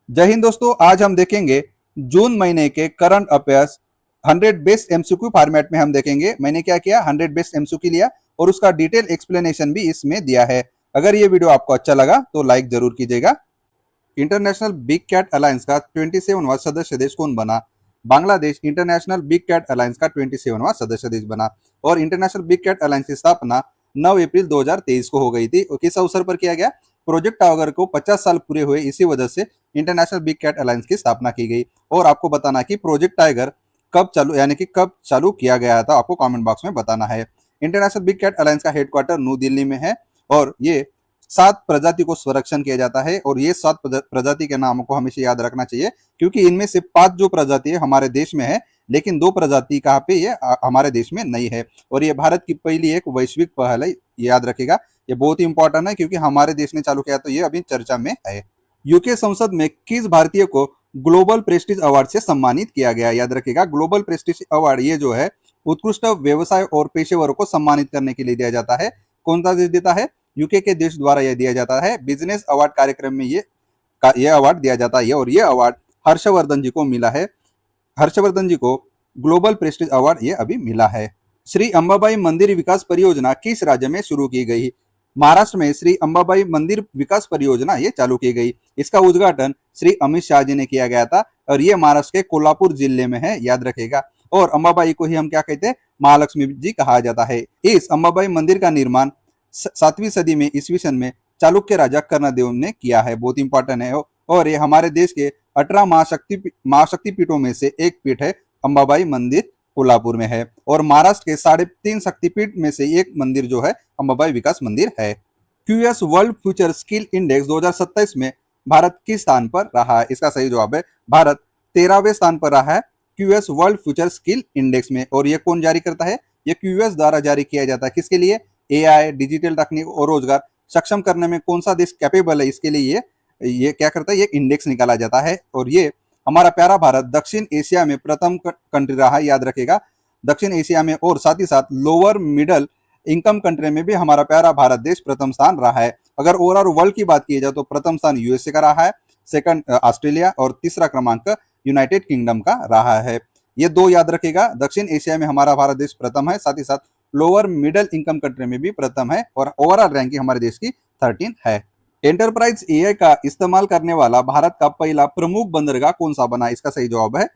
जय हिंद दोस्तों, आज हम देखेंगे जून महीने के current affairs 100 best MCQ format में। हम देखेंगे मैंने क्या किया, 100 बेस्ट एमसीक्यू लिया और उसका डिटेल एक्सप्लेनेशन भी इसमें दिया है। अगर ये वीडियो आपको अच्छा लगा तो लाइक जरूर कीजिएगा। इंटरनेशनल बिग कैट अलायंस का 27वां सदस्य देश कौन बना? Bangladesh international big cat alliance का 27वां सदस्य देश बना। और इंटरनेशनल बिग कैट अलायंस की स्थापना 9 अप्रैल 2023 को हो गई थी। और किस अवसर पर किया गया? प्रोजेक्ट टाइगर को 50 साल पूरे हुए, इसी वजह से इंटरनेशनल बिग कैट अलायंस की स्थापना की गई। और आपको बताना कि प्रोजेक्ट टाइगर कब चालू, यानी कि कब चालू किया गया था, आपको कमेंट बॉक्स में बताना है। इंटरनेशनल बिग कैट अलायंस का हेडक्वार्टर न्यू दिल्ली में है और ये 7 प्रजाति को संरक्षण किया जाता है। और ये 7 प्रजाति के नामों को हमेशा याद रखना चाहिए, क्योंकि इनमें से 5 जो प्रजाति है हमारे देश में है, लेकिन 2 प्रजाति कहाँ पे ये हमारे देश में नहीं है। और ये भारत की पहली एक वैश्विक पहल है, याद रखेगा। ये बहुत ही इंपॉर्टेंट है क्योंकि हमारे देश ने चालू किया, तो ये अभी चर्चा में है। यूके संसद में किस भारतीय को ग्लोबल प्रेस्टीज अवार्ड से सम्मानित किया गया? याद रखेगा, ग्लोबल प्रेस्टीज अवार्ड ये जो है उत्कृष्ट व्यवसाय और पेशेवरों को सम्मानित करने के लिए दिया जाता है। कौन सा देश देता है? यूके के देश द्वारा यह दिया जाता है। बिजनेस अवार्ड कार्यक्रम में ये अवार्ड दिया जाता है और ये अवार्ड हर्षवर्धन जी को मिला है। हर्षवर्धन जी को ग्लोबल प्रेस्टीज अवार्ड ये अभी मिला है। श्री अंबाबाई मंदिर विकास परियोजना किस राज्य में शुरू की गई? महाराष्ट्र में श्री अंबाबाई मंदिर विकास परियोजना ये चालू की गई। इसका उद्घाटन श्री अमित शाह जी ने किया गया था और ये महाराष्ट्र के कोल्हापुर जिले में है, याद रखेगा। और अंबाबाई को ही हम क्या कहते हैं? महालक्ष्मी जी कहा जाता है। इस अंबाबाई मंदिर का निर्माण 7वीं सदी में ईस्वी सन में चालुक्य राजा कर्णदेव ने किया है। बहुत इंपॉर्टेंट है। और ये हमारे देश के 18 महाशक्ति पीठों में से एक पीठ है। अंबाबाई मंदिर कोल्हापुर में है। और महाराष्ट्र के 3.5 शक्तिपीठ में से एक मंदिर जो है अंबाबाई विकास मंदिर है। QS world future skill index 2027 में भारत किस स्थान पर रहा है? इसका सही जवाब है भारत 13वें स्थान पर रहा है QS world future skill index में। और ये कौन जारी करता है? ये क्यूएस द्वारा जारी किया जाता है। किसके लिए? एआई, डिजिटल तकनीक और रोजगार सक्षम करने में कौन सा देश कैपेबल है, इसके लिए ये क्या करता है? ये इंडेक्स निकाला जाता है। और ये हमारा प्यारा भारत दक्षिण एशिया में प्रथम कंट्री रहा है, याद रखेगा। दक्षिण एशिया में और साथ ही साथ लोअर मिडल इनकम कंट्री में भी हमारा प्यारा भारत देश प्रथम स्थान रहा है। अगर ओवरऑल वर्ल्ड की बात की जाए तो प्रथम स्थान यूएसए का रहा है, सेकंड ऑस्ट्रेलिया और तीसरा क्रमांक यूनाइटेड किंगडम का रहा है। ये 2 याद रखेगा। दक्षिण एशिया में हमारा भारत देश प्रथम है, साथ ही साथ लोअर मिडिल इनकम कंट्री में भी प्रथम है और ओवरऑल रैंकिंग हमारे देश की 13 है। एंटरप्राइज एआई का इस्तेमाल करने वाला भारत का पहला प्रमुख बंदरगाह कौन सा बना? इसका सही जवाब है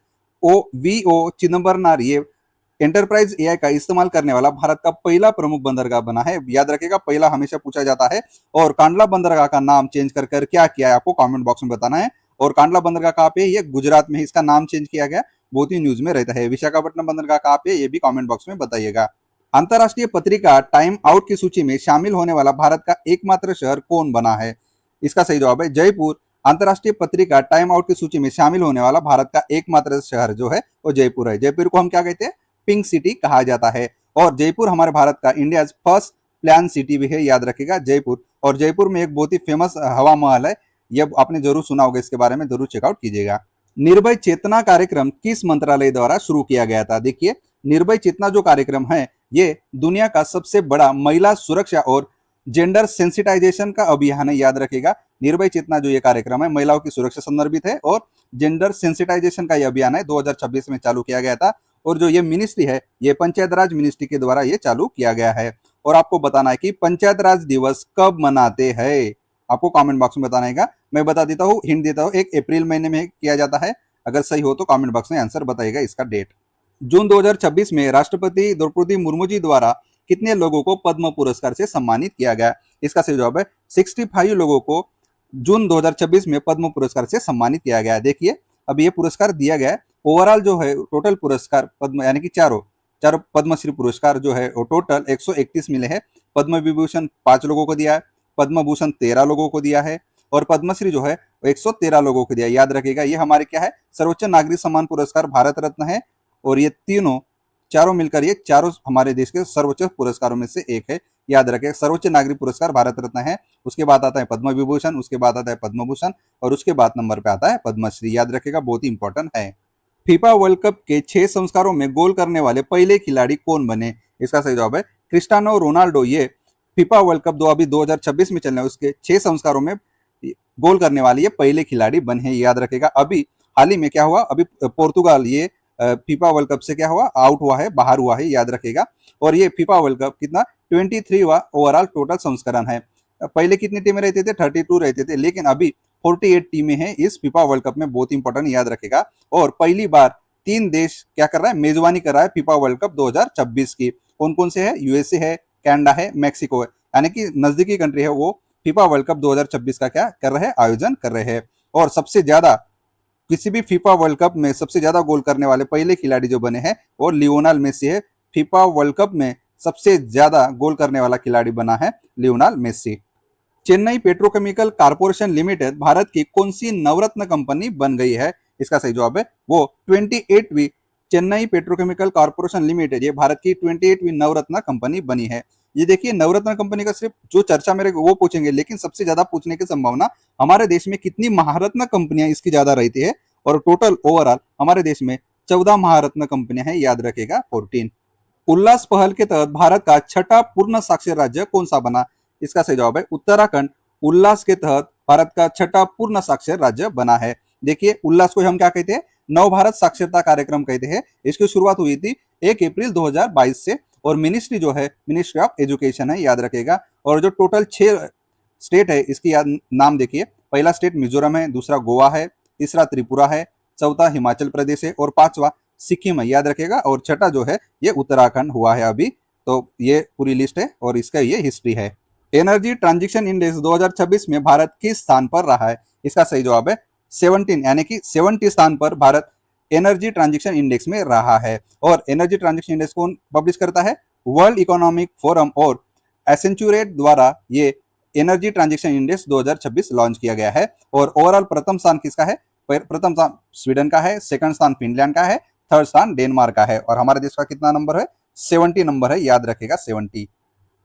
ओ चिदम्बरनार। ये एंटरप्राइज एआई का इस्तेमाल करने वाला भारत का पहला प्रमुख बंदरगाह बना है। याद रखेगा, पहला हमेशा पूछा जाता है। और कांडला बंदरगाह का नाम चेंज कर क्या किया है, आपको कमेंट बॉक्स में बताना है। और कांडला बंदरगाह कहाँ पे? ये गुजरात में, इसका नाम चेंज किया गया, बहुत ही न्यूज में रहता है। विशाखापट्टनम बंदरगाह कहाँ पे? ये भी कमेंट बॉक्स में बताइएगा। अंतरराष्ट्रीय पत्रिका टाइम आउट की सूची में शामिल होने वाला भारत का एकमात्र शहर कौन बना है? इसका सही जवाब है जयपुर। अंतरराष्ट्रीय पत्रिका टाइम आउट की सूची में शामिल होने वाला भारत का एकमात्र शहर जो है वो जयपुर है। जयपुर को हम क्या कहते हैं? पिंक सिटी कहा जाता है। और जयपुर हमारे भारत का इंडिया फर्स्ट प्लान सिटी भी है, याद रखेगा जयपुर। और जयपुर में एक बहुत ही फेमस हवा महल है, ये आपने जरूर सुना होगा, इसके बारे में जरूर चेकआउट कीजिएगा। निर्भय चेतना कार्यक्रम किस मंत्रालय द्वारा शुरू किया गया था? देखिए, निर्भय चेतना जो कार्यक्रम है ये दुनिया का सबसे बड़ा महिला सुरक्षा और जेंडर सेंसिटाइजेशन का अभियान है, याद रखेगा। निर्भय चेतना जो ये कार्यक्रम है महिलाओं की सुरक्षा संदर्भित है और जेंडर सेंसिटाइजेशन का ये अभियान है, 2026 में चालू किया गया था। और जो ये मिनिस्ट्री है ये पंचायत राज मिनिस्ट्री के द्वारा ये चालू किया गया है। और आपको बताना है कि पंचायत राज दिवस कब मनाते हैं, आपको कमेंट बॉक्स में बताना है। मैं बता देता हूँ, हिंट देता हूँ, 1 अप्रैल महीने में किया जाता है। अगर सही हो तो कमेंट बॉक्स में आंसर बताइएगा इसका डेट। जून 2026 में राष्ट्रपति द्रौपदी मुर्मू जी द्वारा कितने लोगों को पद्म पुरस्कार से सम्मानित किया गया? इसका सही जवाब है 65 लोगों को जून 2026 में पद्म पुरस्कार से सम्मानित किया गया है। देखिए, अब ये पुरस्कार दिया गया है, ओवरऑल जो है टोटल पुरस्कार पद्म, यानी कि चारों पद्मश्री पुरस्कार जो है वो टोटल 131 मिले हैं। पद्म विभूषण 5 लोगों को दिया है, पद्म भूषण 13 लोगों को दिया है और पद्मश्री जो है 113 लोगों को दिया है। याद रखेगा, ये हमारे क्या है? सर्वोच्च नागरिक सम्मान पुरस्कार भारत रत्न है। और ये चारों मिलकर ये चारों हमारे देश के सर्वोच्च पुरस्कारों में से एक है। याद रखें, सर्वोच्च नागरिक पुरस्कार भारत रत्न है, उसके बाद आता है पद्म विभूषण, उसके बाद आता है पद्म भूषण और उसके बाद नंबर पे आता है पद्मश्री। याद रखेगा, बहुत ही इंपॉर्टेंट है। फीफा वर्ल्ड कप के 6 संस्कारों में गोल करने वाले पहले खिलाड़ी कौन बने? इसका सही जवाब है क्रिस्टियानो रोनाल्डो। ये फीफा वर्ल्ड कप 2026 में चलने उसके 6 संस्कारों में गोल करने वाले ये पहले खिलाड़ी बने हैं, याद रखेगा। अभी हाल ही में क्या हुआ, अभी पोर्तुगाल ये फीफा वर्ल्ड कप से क्या हुआ, आउट हुआ है, बाहर हुआ है, याद रखेगा। और ये फीफा वर्ल्ड कप कितना 23वां ओवरऑल टोटल संस्करण है। पहले कितनी टीमें रहते थे, 32 रहते थे, लेकिन अभी 48 टीमें हैं इस फीफा वर्ल्ड कप में, बहुत इंपॉर्टेंट, याद रखेगा। और पहली बार 3 देश क्या कर रहा है, मेजबानी कर रहा है फीफा वर्ल्ड कप 2026 की। कौन कौन से है, यूएसए है, कनाडा है, मैक्सिको है, यानी कि नजदीकी कंट्री है, वो फीफा वर्ल्ड कप 2026 का क्या कर रहे हैं, आयोजन कर रहे हैं। और सबसे ज्यादा किसी भी फीफा वर्ल्ड कप में सबसे ज्यादा गोल करने वाले पहले खिलाड़ी जो बने हैं वो लियोनेल मेसी है। फीफा वर्ल्ड कप में सबसे ज्यादा गोल करने वाला खिलाड़ी बना है Lionel Messi. Chennai petrochemical corporation limited Bharat की कौन सी नवरत्न कंपनी बन गई है, इसका सही जवाब है वो 28वीं चेन्नई पेट्रोकेमिकल कॉर्पोरेशन लिमिटेड, ये भारत की 28वीं नवरत्न कंपनी बनी है। ये देखिए, नवरत्न कंपनी का सिर्फ जो चर्चा मेरे वो पूछेंगे, लेकिन सबसे ज्यादा पूछने की संभावना हमारे देश में कितनी महारत्न कंपनियां इसकी ज्यादा रहती है, और टोटल ओवरऑल हमारे देश में 14 महारत्न कंपनियां हैं, याद रखेगा 14। उल्लास पहल के तहत भारत का छठा पूर्ण साक्षर राज्य कौन सा बना, इसका सही जवाब है उत्तराखंड। उल्लास के तहत भारत का छठा पूर्ण साक्षर राज्य बना है। देखिए, उल्लास को हम क्या कहते हैं, नव भारत साक्षरता कार्यक्रम कहते हैं। इसकी शुरुआत हुई थी 1 अप्रैल 2022 से, और मिनिस्ट्री जो है मिनिस्ट्री ऑफ एजुकेशन है, याद रखेगा। और जो टोटल 6 स्टेट है इसकी याद नाम देखिए, पहला स्टेट मिजोरम है, दूसरा गोवा है, तीसरा त्रिपुरा है, चौथा हिमाचल प्रदेश है, और पांचवा सिक्किम है, याद रखेगा। और छठा जो है ये उत्तराखंड हुआ है अभी। तो ये पूरी लिस्ट है और इसका ये हिस्ट्री है। एनर्जी ट्रांजिशन इंडेक्स 2026 में भारत किस स्थान पर रहा है, इसका सही जवाब है 17, यानी कि 70 स्थान पर भारत एनर्जी ट्रांजिशन इंडेक्स में रहा है। और एनर्जी ट्रांजिशन इंडेक्स कौन पब्लिश करता है, वर्ल्ड इकोनॉमिक फोरम और एसेंचुरेट द्वारा ये एनर्जी ट्रांजिशन इंडेक्स 2026 लॉन्च किया गया है। और ओवरऑल प्रथम स्थान किसका है, प्रथम स्थान स्वीडन का है, सेकंड स्थान फिनलैंड का है, थर्ड स्थान डेनमार्क का है। और हमारे देश का कितना नंबर है, 70 नंबर है, याद रखेगा 70।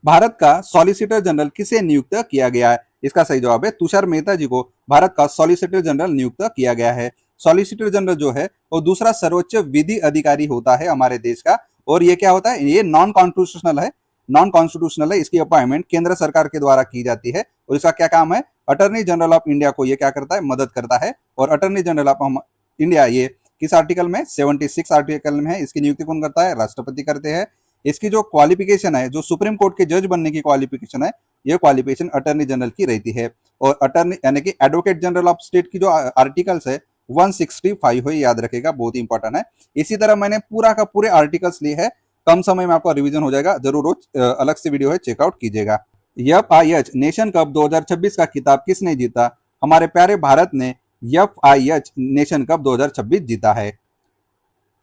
भारत का सॉलिसिटर जनरल किसे नियुक्त किया गया है, इसका सही जवाब है तुषार मेहता जी को भारत का सॉलिसिटर जनरल नियुक्त किया गया है। सॉलिसिटर जनरल जो है वो दूसरा सर्वोच्च विधि अधिकारी होता है हमारे देश का। और ये क्या होता है, ये नॉन कॉन्स्टिट्यूशनल है, नॉन कॉन्स्टिट्यूशनल है। इसकी अपॉइंटमेंट केंद्र सरकार के द्वारा की जाती है। और इसका क्या काम है, अटर्नी जनरल ऑफ इंडिया को ये क्या करता है, मदद करता है। और अटर्नी जनरल ऑफ इंडिया ये किस आर्टिकल में, 76 आर्टिकल में है। इसकी नियुक्ति कौन करता है, राष्ट्रपति करते हैं। इसकी जो क्वालिफिकेशन है, जो सुप्रीम कोर्ट के जज बनने की क्वालिफिकेशन है, ये क्वालिफिकेशन अटर्नी जनरल की रहती है। और अटर्नी यानी कि एडवोकेट जनरल ऑफ स्टेट की जो आर्टिकल्स है 165 है, याद रखेगा, बहुत इंपॉर्टेंट है। इसी तरह मैंने पूरा का पूरे आर्टिकल्स लिए है, कम समय में आपका रिवीजन हो जाएगा। जरूर रोज अलग से वीडियो है, चेकआउट कीजिएगा। एफआईएच नेशन कप 2026 का खिताब किसने जीता, हमारे प्यारे भारत ने एफआईएच नेशन कप 2026 जीता है।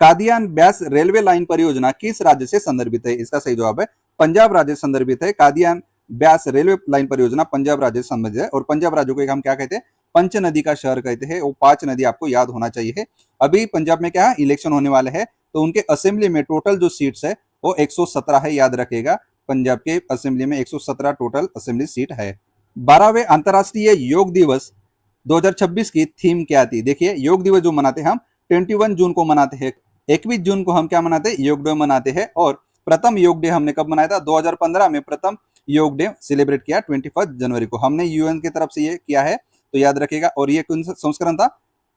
कादियान ब्यास रेलवे लाइन परियोजना किस राज्य से संदर्भित है, इसका सही जवाब है पंजाब राज्य से संदर्भित है। कादियान ब्यास रेलवे लाइन परियोजना पंजाब राज्य से संबंधित है। और पंजाब राज्य को हम क्या कहते हैं, पंच नदी का शहर कहते हैं। वो 5 नदी आपको याद होना चाहिए। अभी पंजाब में क्या है, इलेक्शन होने वाले हैं, तो उनके असेंबली में टोटल जो सीट्स है वो 117 है, याद रखेगा। पंजाब के असेंबली में 117 टोटल असेंबली सीट है। 12वें अंतर्राष्ट्रीय योग दिवस 2026 की थीम क्या थी, देखिए योग दिवस जो मनाते हैं हम 21 जून को मनाते हैं। 21 जून को हम क्या मनाते हैं, योग डे मनाते हैं। और प्रथम योग डे हमने कब मनाया था, 2015 में प्रथम योग डे सेलिब्रेट किया 21 जनवरी को, हमने यूएन की तरफ से ये किया है, तो याद रखेगा। और ये कौन सा संस्करण था,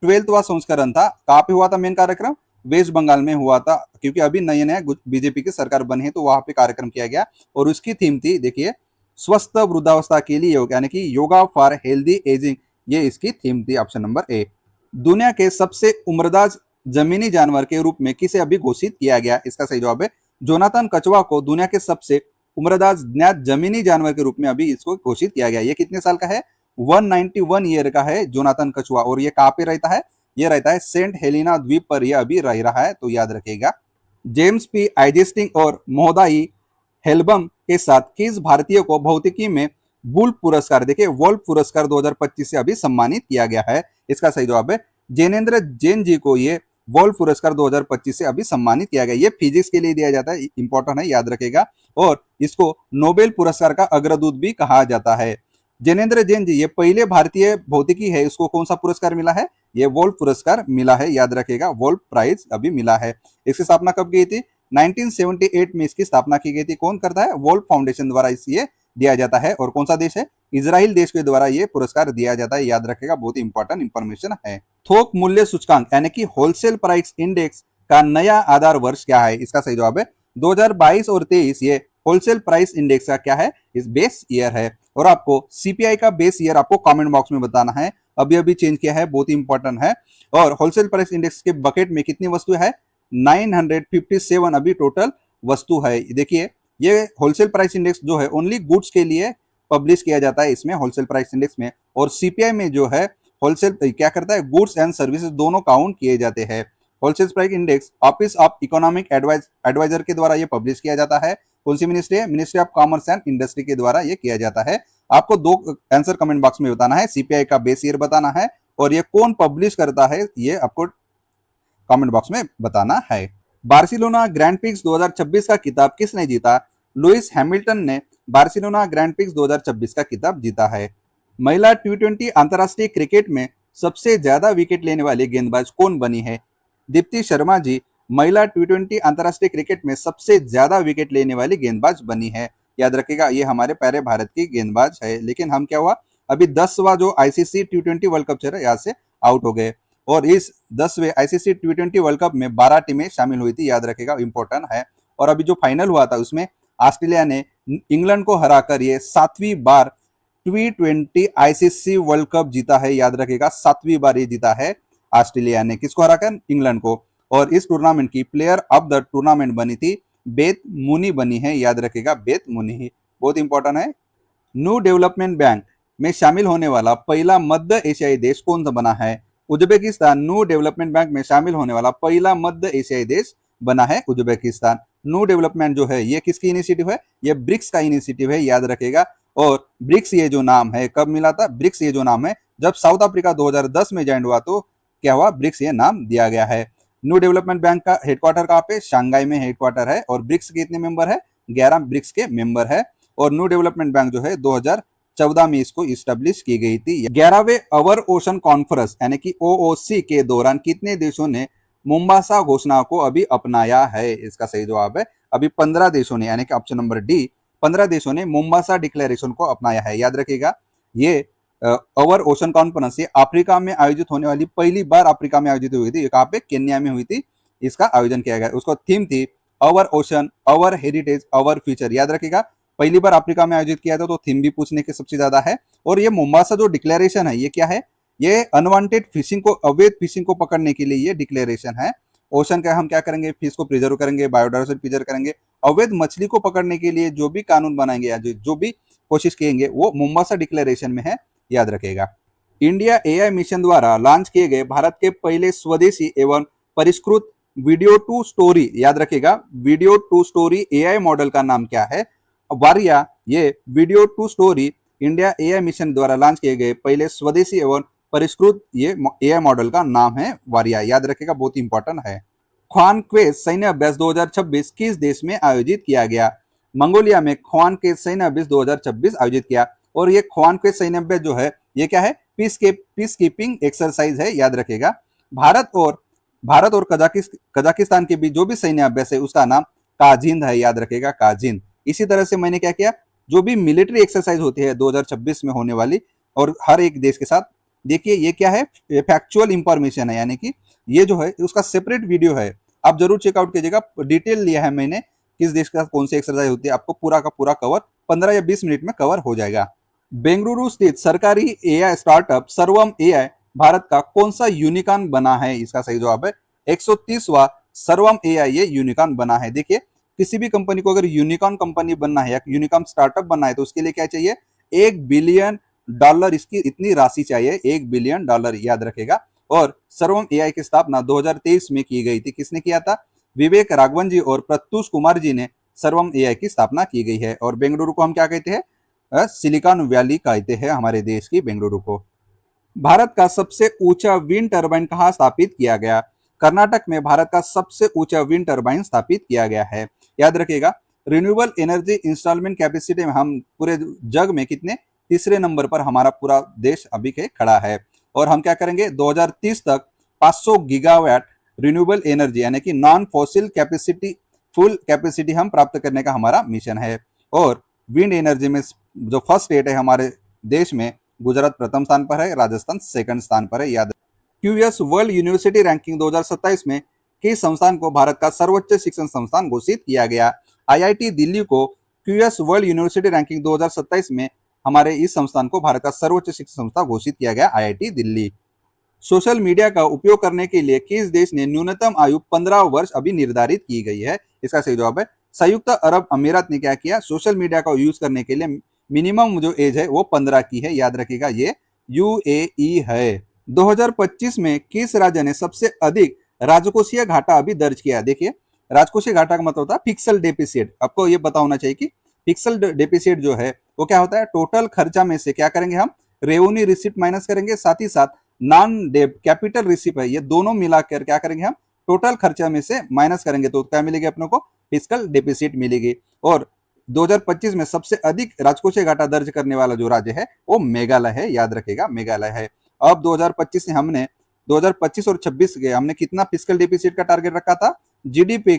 12वां संस्करण था। कहाँ पे हुआ था मेन कार्यक्रम, वेस्ट बंगाल में हुआ था, क्योंकि अभी नए नए बीजेपी की सरकार बनी है, तो वहां पे कार्यक्रम किया गया। और उसकी थीम थी, देखिए, स्वस्थ वृद्धावस्था के लिए योग, यानी कि योगा फॉर हेल्दी एजिंग, ये इसकी थीम थी, ऑप्शन नंबर ए। दुनिया के सबसे उम्रदाज जमीनी जानवर के रूप में किसे अभी घोषित किया गया, इसका सही जवाब है जोनाथन कछुआ को दुनिया के सबसे उम्रदाज ज्ञात जमीनी जानवर के रूप में अभी इसको घोषित किया गया। ये कितने साल का है, 191 ईयर का है जोनाथन कछुआ। और ये कहाँ पे रहता है, ये रहता है सेंट हेलिना द्वीप पर, ये अभी रह रहा है, तो याद रखेगा। जेम्स पी आइजेस्टिंग और मोहदाई हेल्बम के साथ किस भारतीय को भौतिकी में वुल्फ पुरस्कार, देखिए वुल्फ पुरस्कार 2025 से अभी सम्मानित किया गया है, इसका सही जवाब है जैनेन्द्र जैन जी को ये वुल्फ पुरस्कार 2025 से अभी सम्मानित किया गया। ये फिजिक्स के लिए दिया जाता है, इंपॉर्टेंट है, याद रखेगा। और इसको नोबेल पुरस्कार का अग्रदूत भी कहा जाता है। जैनेन्द्र जैन जी ये पहले भारतीय भौतिकी है, इसको कौन सा पुरस्कार मिला है, ये वुल्फ पुरस्कार मिला है, याद रखेगा, वुल्फ प्राइज अभी मिला है। इसकी स्थापना कब की थी, 1978 में इसकी स्थापना की गई थी। कौन करता है, वुल्फ फाउंडेशन द्वारा इस ये दिया जाता है और कौन सा देश है, इजराइल देश के द्वारा ये पुरस्कार दिया जाता है, याद रखेगा, बहुत ही इंपॉर्टेंट इंफॉर्मेशन है। थोक मूल्य सूचकांक यानी कि होलसेल प्राइस इंडेक्स का नया आधार वर्ष क्या है, इसका सही जवाब है 2022 और 23। ये होलसेल प्राइस इंडेक्स का क्या है, इस बेस ईयर है। और आपको सीपीआई का बेस ईयर आपको कमेंट बॉक्स में बताना है, अभी अभी चेंज किया है, बहुत ही इंपॉर्टेंट है। और होलसेल प्राइस इंडेक्स के बकेट में कितनी वस्तु है, 957 अभी टोटल वस्तु है। देखिए ये होलसेल प्राइस इंडेक्स जो है ओनली गुड्स के लिए पब्लिश किया जाता है इसमें होलसेल प्राइस इंडेक्स में, और सीपीआई में जो है होलसेल क्या करता है, गुड्स एंड सर्विसेज दोनों काउंट किए जाते हैं। Wholesale price index office of economic adviser के द्वारा ये पब्लिश किया जाता है। कौन सी मिनिस्ट्री है, ministry of commerce and industry के द्वारा ये किया जाता है। आपको दो आंसर कमेंट बॉक्स में बताना है, सीपीआई का बेस ईयर बताना है और ये कौन पब्लिश करता है ये आपको कमेंट बॉक्स में बताना है। बार्सिलोना ग्रैंड प्रिक्स 2026 का खिताब किसने जीता, लुइस हैमिल्टन ने बार्सिलोना ग्रैंड प्रिक्स 2026 का खिताब जीता है। महिला टी20 अंतरराष्ट्रीय क्रिकेट में सबसे ज्यादा विकेट लेने वाली गेंदबाज कौन बनी है, दीप्ति शर्मा जी महिला टी20 अंतरराष्ट्रीय क्रिकेट में सबसे ज्यादा विकेट लेने वाली गेंदबाज बनी है। याद रखिएगा ये हमारे प्यारे भारत की गेंदबाज है, लेकिन हम क्या हुआ, अभी 10वां जो आईसीसी टी20 वर्ल्ड कप चल रहा है यहाँ से आउट हो गए, और इस 10वें आईसीसी टी20 वर्ल्ड कप में 12 टीमें शामिल हुई थी, याद रखेगा इंपॉर्टेंट है। और अभी जो फाइनल हुआ था उसमें ऑस्ट्रेलिया ने इंग्लैंड को हराकर ये 7वीं बार टी20 आईसीसी वर्ल्ड कप जीता है, याद रखेगा 7वीं बार ये जीता है ऑस्ट्रेलिया ने, किसको हराकर, इंग्लैंड को। और इस टूर्नामेंट की प्लेयर ऑफ द टूर्नामेंट बनी थी बेथ मुनी बनी है, याद रखेगा बेथ मुनी, बहुत इंपॉर्टेंट है। न्यू डेवलपमेंट बैंक में शामिल होने वाला पहला मध्य एशियाई देश कौन सा बना है, उज्बेकिस्तान न्यू डेवलपमेंट बैंक में शामिल होने वाला पहला मध्य एशियाई देश बना है उज्बेकिस्तान। न्यू डेवलपमेंट जो है ये किसकी इनिशिएटिव है, ये ब्रिक्स का इनिशिएटिव है, याद रखेगा। और ब्रिक्स ये जो नाम है कब मिला था, ब्रिक्स ये जो नाम है जब साउथ अफ्रीका 2010 में ज्वाइन हुआ तो क्या हुआ, ब्रिक्स ये नाम दिया गया है। न्यू डेवलपमेंट बैंक का हेडक्वार्टर कहाँ पे, शंघाई में हेडक्वार्टर है, और ब्रिक्स के कितने मेंबर है, 11 ब्रिक्स के मेंबर है। और न्यू डेवलपमेंट बैंक जो है 2014 में इसको इस्टेब्लिश की गई थी। 11वें अवर ओशन कॉन्फ्रेंस यानी कि ओओसी के दौरान कितने देशों ने मोम्बासा घोषणा को अभी अपनाया है, इसका सही जवाब है अभी 15 देशों ने, यानी कि ऑप्शन नंबर डी 15 देशों ने मोम्बासा डिक्लेरेशन को अपनाया है। याद रखिएगा ये ओवर ओशन कॉन्फ्रेंस ये अफ्रीका में आयोजित होने वाली पहली बार अफ्रीका में आयोजित हुई थी, कहाँ पे, केन्या में हुई थी, इसका आयोजन किया गया। उसको थीम थी our ocean our heritage our future, याद रखिएगा पहली बार अफ्रीका में आयोजित किया था तो थीम भी पूछने के सबसे ज्यादा है। और ये मोम्बासा जो डिक्लेरेशन है ये क्या है, ये अनवांटेड फिशिंग को, अवैध फिशिंग को पकड़ने के लिए ये डिक्लेरेशन है। ओशन का हम क्या करेंगे, फिश को प्रिजर्व करेंगे, बायोडाइवर्सिटी प्रिजर्व करेंगे, अवैध मछली को पकड़ने के लिए जो भी कानून बनाएंगे या जो भी कोशिश करेंगे वो मोम्बासा डिक्लेरेशन में है, याद रखेगा। इंडिया एआई मिशन द्वारा लॉन्च किए गए भारत के पहले स्वदेशी एवं परिष्कृत वीडियो टू स्टोरी, याद रखेगा video to story AI model का नाम क्या है, वारिया। ये video to story India AI mission द्वारा लॉन्च किए गए पहले स्वदेशी एवं परिष्कृत ये एआई मॉडल का नाम है वारिया, याद रखेगा बहुत इंपॉर्टेंट है। ख्वान क्वेस सैन्य अभ्यास 2026 किस देश में आयोजित किया गया, मंगोलिया में ख्वान क्वेस सैन्य अभ्यास 2026 आयोजित किया। और ये ख्वान क्वेस सैन्य अभ्यास जो है ये क्या है, पीस कीपिंग एक्सरसाइज है, याद रखेगा। भारत और कजाकिस्तान के बीच जो भी सैन्य अभ्यास है उसका नाम काजिंद है, याद रखेगा काजिंद। इसी तरह से मैंने क्या किया, जो भी मिलिट्री एक्सरसाइज होती है 2026 में होने वाली और हर एक देश के साथ, देखिए ये क्या है, फैक्चुअल इंफॉर्मेशन है, यानी कि ये जो है उसका सेपरेट वीडियो है, आप जरूर चेकआउट कीजिएगा, डिटेल लिया है मैंने किस देश के साथ कौन सी एक्सरसाइज होती है, आपको पूरा का पूरा कवर 15 या 20 मिनट में कवर हो जाएगा। बेंगलुरु स्थित सरकारी एआई स्टार्टअप सर्वम एआई भारत का कौन सा यूनिकॉर्न बना है, इसका सही जवाब है 130वां सर्वम एआई ये यूनिकॉर्न बना है। देखिए किसी भी कंपनी को अगर यूनिकॉर्न कंपनी बनना है या यूनिकॉर्न स्टार्टअप बनना है तो उसके लिए क्या चाहिए, $1 बिलियन, इसकी इतनी राशि चाहिए, $1 बिलियन, याद रखेगा। और सर्वम एआई की स्थापना 2023 में की गई थी, किसने किया था, विवेक राघवन जी और प्रत्युष कुमार जी ने सर्वम एआई की स्थापना की गई है। और बेंगलुरु को हम क्या कहते हैं, सिलिकॉन वैली कहते हैं हमारे देश की बेंगलुरु को। भारत का सबसे ऊंचा विंड टर्बाइन कहाँ स्थापित किया गया, कर्नाटक में भारत का सबसे ऊंचा विंड टर्बाइन स्थापित किया गया है, याद रखिएगा। रिन्यूएबल एनर्जी इंस्टॉलमेंट कैपेसिटी में हम पूरे जग में कितने, तीसरे नंबर पर हमारा पूरा देश अभी के खड़ा है। और हम क्या करेंगे 2030 तक 500 गीगावाट रिन्यूएबल एनर्जी यानी कि non fossil capacity, full capacity हम प्राप्त करने का हमारा मिशन है। और विंड एनर्जी में जो फर्स्ट स्टेट है हमारे देश में, गुजरात प्रथम स्थान पर है, राजस्थान सेकंड स्थान पर है। याद क्यूएस वर्ल्ड यूनिवर्सिटी रैंकिंग 2027 में किस संस्थान को भारत का सर्वोच्च शिक्षण संस्थान घोषित किया गया? आईआईटी दिल्ली को क्यूएस वर्ल्ड यूनिवर्सिटी रैंकिंग 2027 में हमारे इस संस्थान को भारत का सर्वोच्च शिक्षण संस्थान घोषित किया गया, आईआईटी दिल्ली। सोशल मीडिया का उपयोग करने के लिए किस देश ने न्यूनतम आयु 15 वर्ष अभी निर्धारित की गई है? इसका सही जवाब है संयुक्त अरब अमीरात ने क्या किया, सोशल मीडिया का यूज करने के लिए मिनिमम जो एज है वो 15 की है। याद रखिएगा ये यूएई है। 2025 में किस राज्य ने सबसे अधिक राजकोषीय घाटा अभी दर्ज किया? देखिए राजकोषीय घाटा का मतलब होता है फिक्सल डेफिसिट। आपको ये पता होना चाहिए कि फिक्सल डेफिसिट जो है वो क्या होता है, टोटल खर्चा में से क्या करेंगे हम, रेवेन्यू रिसिप्ट माइनस करेंगे, साथ ही साथ नॉन डेब कैपिटल रिसिप्ट है, ये दोनों मिलाकर क्या करेंगे हम, टोटल खर्चा में से माइनस करेंगे तो क्या मिलेगी अपने को, फिस्कल डेफिसिट मिलेगी। और 2025 में सबसे अधिक राजकोषीय घाटा दर्ज करने वाला जो राज्य है वो मेघालय है। याद रखेगा मेघालय है। अब 2025 से हमने 2025 और 26 के हमने कितना फिस्कल डेफिसिट का टारगेट रखा था, जीडीपी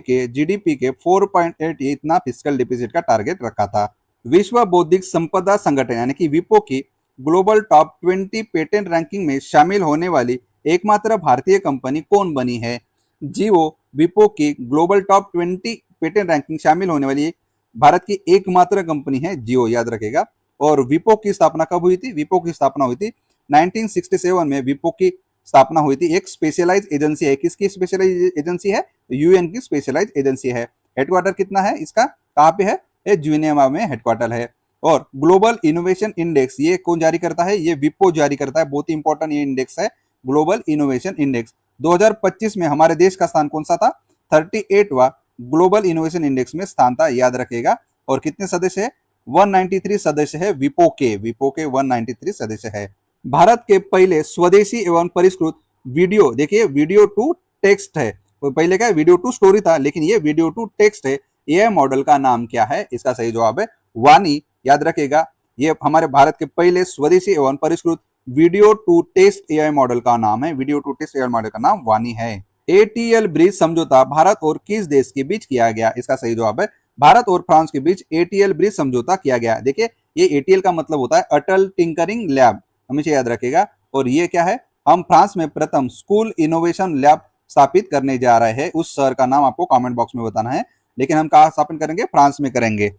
के 4.8 इतना फिस्कल डेफिसिट का टारगेट रखा था। विश्व बौद्धिक संपदा संगठन यानी कि विपो की ग्लोबल टॉप 20 पेटेंट रैंकिंग में शामिल होने वाली एकमात्र भारतीय कंपनी कौन बनी है? जियो विपो की ग्लोबल टॉप 20 पेटेंट रैंकिंग शामिल होने वाली भारत की एकमात्र कंपनी है जियो। याद रखेगा। और विपो की स्थापना कब हुई थी? विपो की स्थापना हुई थी 1967 में। विपो की स्थापना हुई थी। एक स्पेशलाइज एजेंसी है। किसकी स्पेशलाइज एजेंसी है? यूएन की स्पेशलाइज एजेंसी है। हेडक्वार्टर कितना है इसका, कहाँ पे है? ये जिनेवा में हेडक्वार्टर है। और ग्लोबल इनोवेशन इंडेक्स ये कौन जारी करता है? ये विपो जारी करता है। बहुत ही इंपॉर्टेंट ये इंडेक्स है, ग्लोबल इनोवेशन इंडेक्स। 2025 में हमारे देश का स्थान कौन सा था? 38वां ग्लोबल इनोवेशन इंडेक्स में स्थान था। याद रखेगा। और कितने सदस्य है? 193 सदस्य है विपो के 193 सदस्य है। भारत के पहले स्वदेशी एवं परिष्कृत वीडियो, देखिए वीडियो टू टेक्स्ट है। पहले क्या वीडियो टू स्टोरी था, लेकिन ये वीडियो टू टेक्स्ट है। एआई मॉडल का नाम क्या है? इसका सही जवाब है वानी। याद रखेगा। ये हमारे भारत के पहले स्वदेशी एवं परिष्कृत video to text AI model का नाम है। Video to text AI model का नाम वानी है। एटीएल ब्रिज समझौता भारत और किस देश के बीच किया गया? इसका सही जवाब है भारत और फ्रांस के बीच एटीएल ब्रिज समझौता किया गया। देखिए ये एटीएल का मतलब होता है अटल टिंकरिंग लैब, हमेशा याद रखेगा। और ये क्या है? हम फ्रांस में प्रथम स्कूल इनोवेशन लैब स्थापित करने जा रहे हैं। उस शहर का नाम आपको कमेंट बॉक्स में बताना है, लेकिन हम कहाँ स्थापित करेंगे? फ्रांस में करेंगे।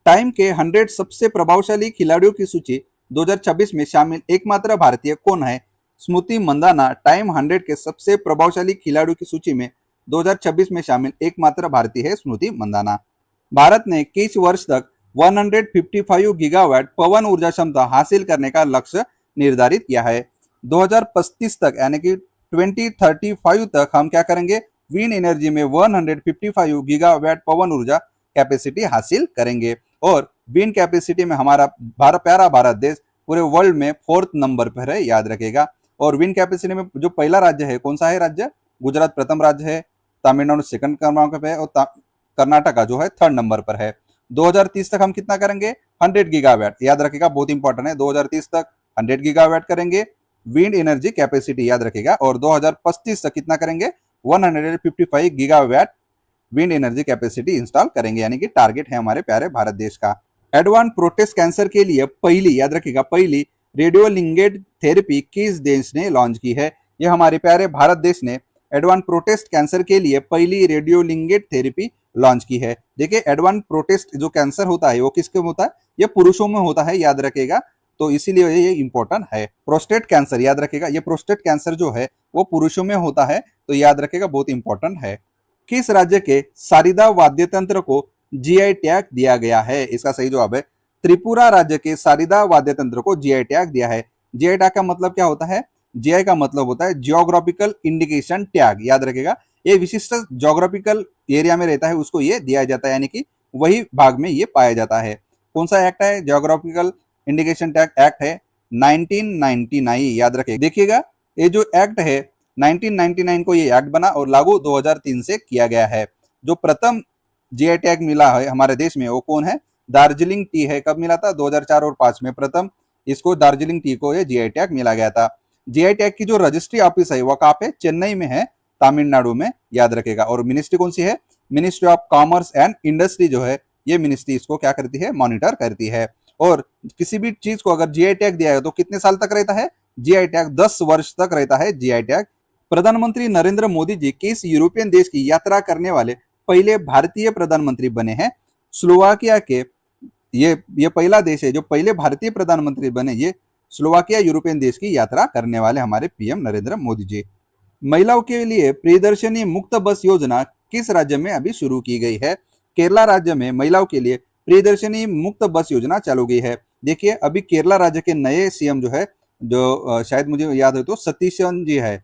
टाइम के 100 सबसे प्रभावशाली खिलाड़ियों की सूची 2026 में शामिल एकमात्र भारतीय कौन है? स्मृति मंदाना टाइम 100 के सबसे प्रभावशाली खिलाड़ियों की सूची में 2026 में शामिल एकमात्र भारतीय है स्मृति मंदाना। भारत ने किस वर्ष तक 155 गीगावाट पवन ऊर्जा क्षमता हासिल करने का लक्ष्य निर्धारित किया है? 2035 तक यानी कि 2035 तक हम क्या करेंगे? विंड एनर्जी में 155 गीगावाट पवन ऊर्जा कैपेसिटी हासिल करेंगे। और विंड कैपेसिटी में हमारा प्यारा भारत देश पूरे वर्ल्ड में 4th नंबर पर है। याद रखेगा। और विंड कैपेसिटी में जो पहला राज्य है कौन सा है राज्य? गुजरात प्रथम राज्य है, तमिलनाडु सेकंड क्रमांक पे है और कर्नाटका जो है 3rd नंबर पर है। 2030 तक हम कितना करेंगे? 100 गीगावाट। याद रखेगा, बहुत इंपॉर्टेंट है। 2030 तक 100 गीगावाट करेंगे विंड एनर्जी कैपेसिटी। याद रखेगा। और 2035 तक कितना करेंगे? 155 gigawatt wind energy capacity install करेंगे, यानी कि टारगेट है हमारे प्यारे भारत देश का। एडवांस प्रोस्टेट कैंसर के लिए पहली, याद रखिएगा, पहली रेडियो लिंगेड थेरेपी किस देश ने लॉन्च की है? यह हमारे प्यारे भारत देश ने एडवांस प्रोस्टेट कैंसर के लिए पहली रेडियो लिंगेड थेरेपी लॉन्च की है। देखिए एडवांस प्रोस्टेट जो कैंसर होता है वो किसके में होता है? ये पुरुषों में होता है। याद रखेगा। तो इसीलिए ये इंपॉर्टेंट है। प्रोस्टेट कैंसर, याद रखेगा, ये प्रोस्टेट कैंसर जो है वो पुरुषों में होता है, तो याद रखेगा, बहुत इंपॉर्टेंट है। किस राज्य के सारिदा वाद्य तंत्र को जीआई टैग दिया गया है? इसका सही जवाब है त्रिपुरा राज्य के सारिदा वाद्य तंत्र को जीआई टैग दिया है। जीआई टैग का मतलब क्या होता है? जीआई का मतलब होता है जियोग्राफिकल इंडिकेशन टैग। याद रखेगा, ये विशिष्ट ज्योग्राफिकल एरिया में रहता है उसको ये दिया जाता है, यानी कि वही भाग में ये पाया जाता है। कौन सा एक्ट है? जियोग्राफिकल इंडिकेशन टैग एक्ट है 1999। याद रखेगा। देखिएगा ये जो एक्ट है 1999 को ये एक्ट बना और लागू 2003 से किया गया है। जो प्रथम जीआई टैग मिला है हमारे देश में वो कौन है? दार्जिलिंग टी है। कब मिला था? 2004 और 5 में प्रथम इसको दार्जिलिंग टी को ये जीआई टैग मिला गया था। जीआई टैग की जो रजिस्ट्री ऑफिस है वो कहाँ पे? चेन्नई में है, तमिलनाडु में। याद रखेगा। और मिनिस्ट्री कौन सी है? Ministry of commerce and industry जो है ये मिनिस्ट्री इसको क्या करती है, मॉनिटर करती है। और किसी भी चीज को अगर जीआई टैग दिया है तो कितने साल तक रहता है, जीआई टैग 10 वर्ष तक रहता है जीआई टैग। प्रधानमंत्री नरेंद्र मोदी जी किस यूरोपियन देश की यात्रा करने वाले पहले भारतीय प्रधानमंत्री बने हैं? स्लोवाकिया के, ये पहला देश है जो पहले भारतीय प्रधानमंत्री बने, ये स्लोवाकिया यूरोपियन देश की यात्रा करने वाले हमारे पीएम नरेंद्र मोदी जी। महिलाओं के लिए प्रियदर्शनी मुक्त बस योजना किस राज्य में अभी शुरू की गई है? केरला राज्य में महिलाओं के लिए प्रियदर्शनी मुक्त बस योजना चालू गई है। देखिए अभी केरला राज्य के नए सीएम जो है, जो शायद मुझे याद है तो सतीशन जी है,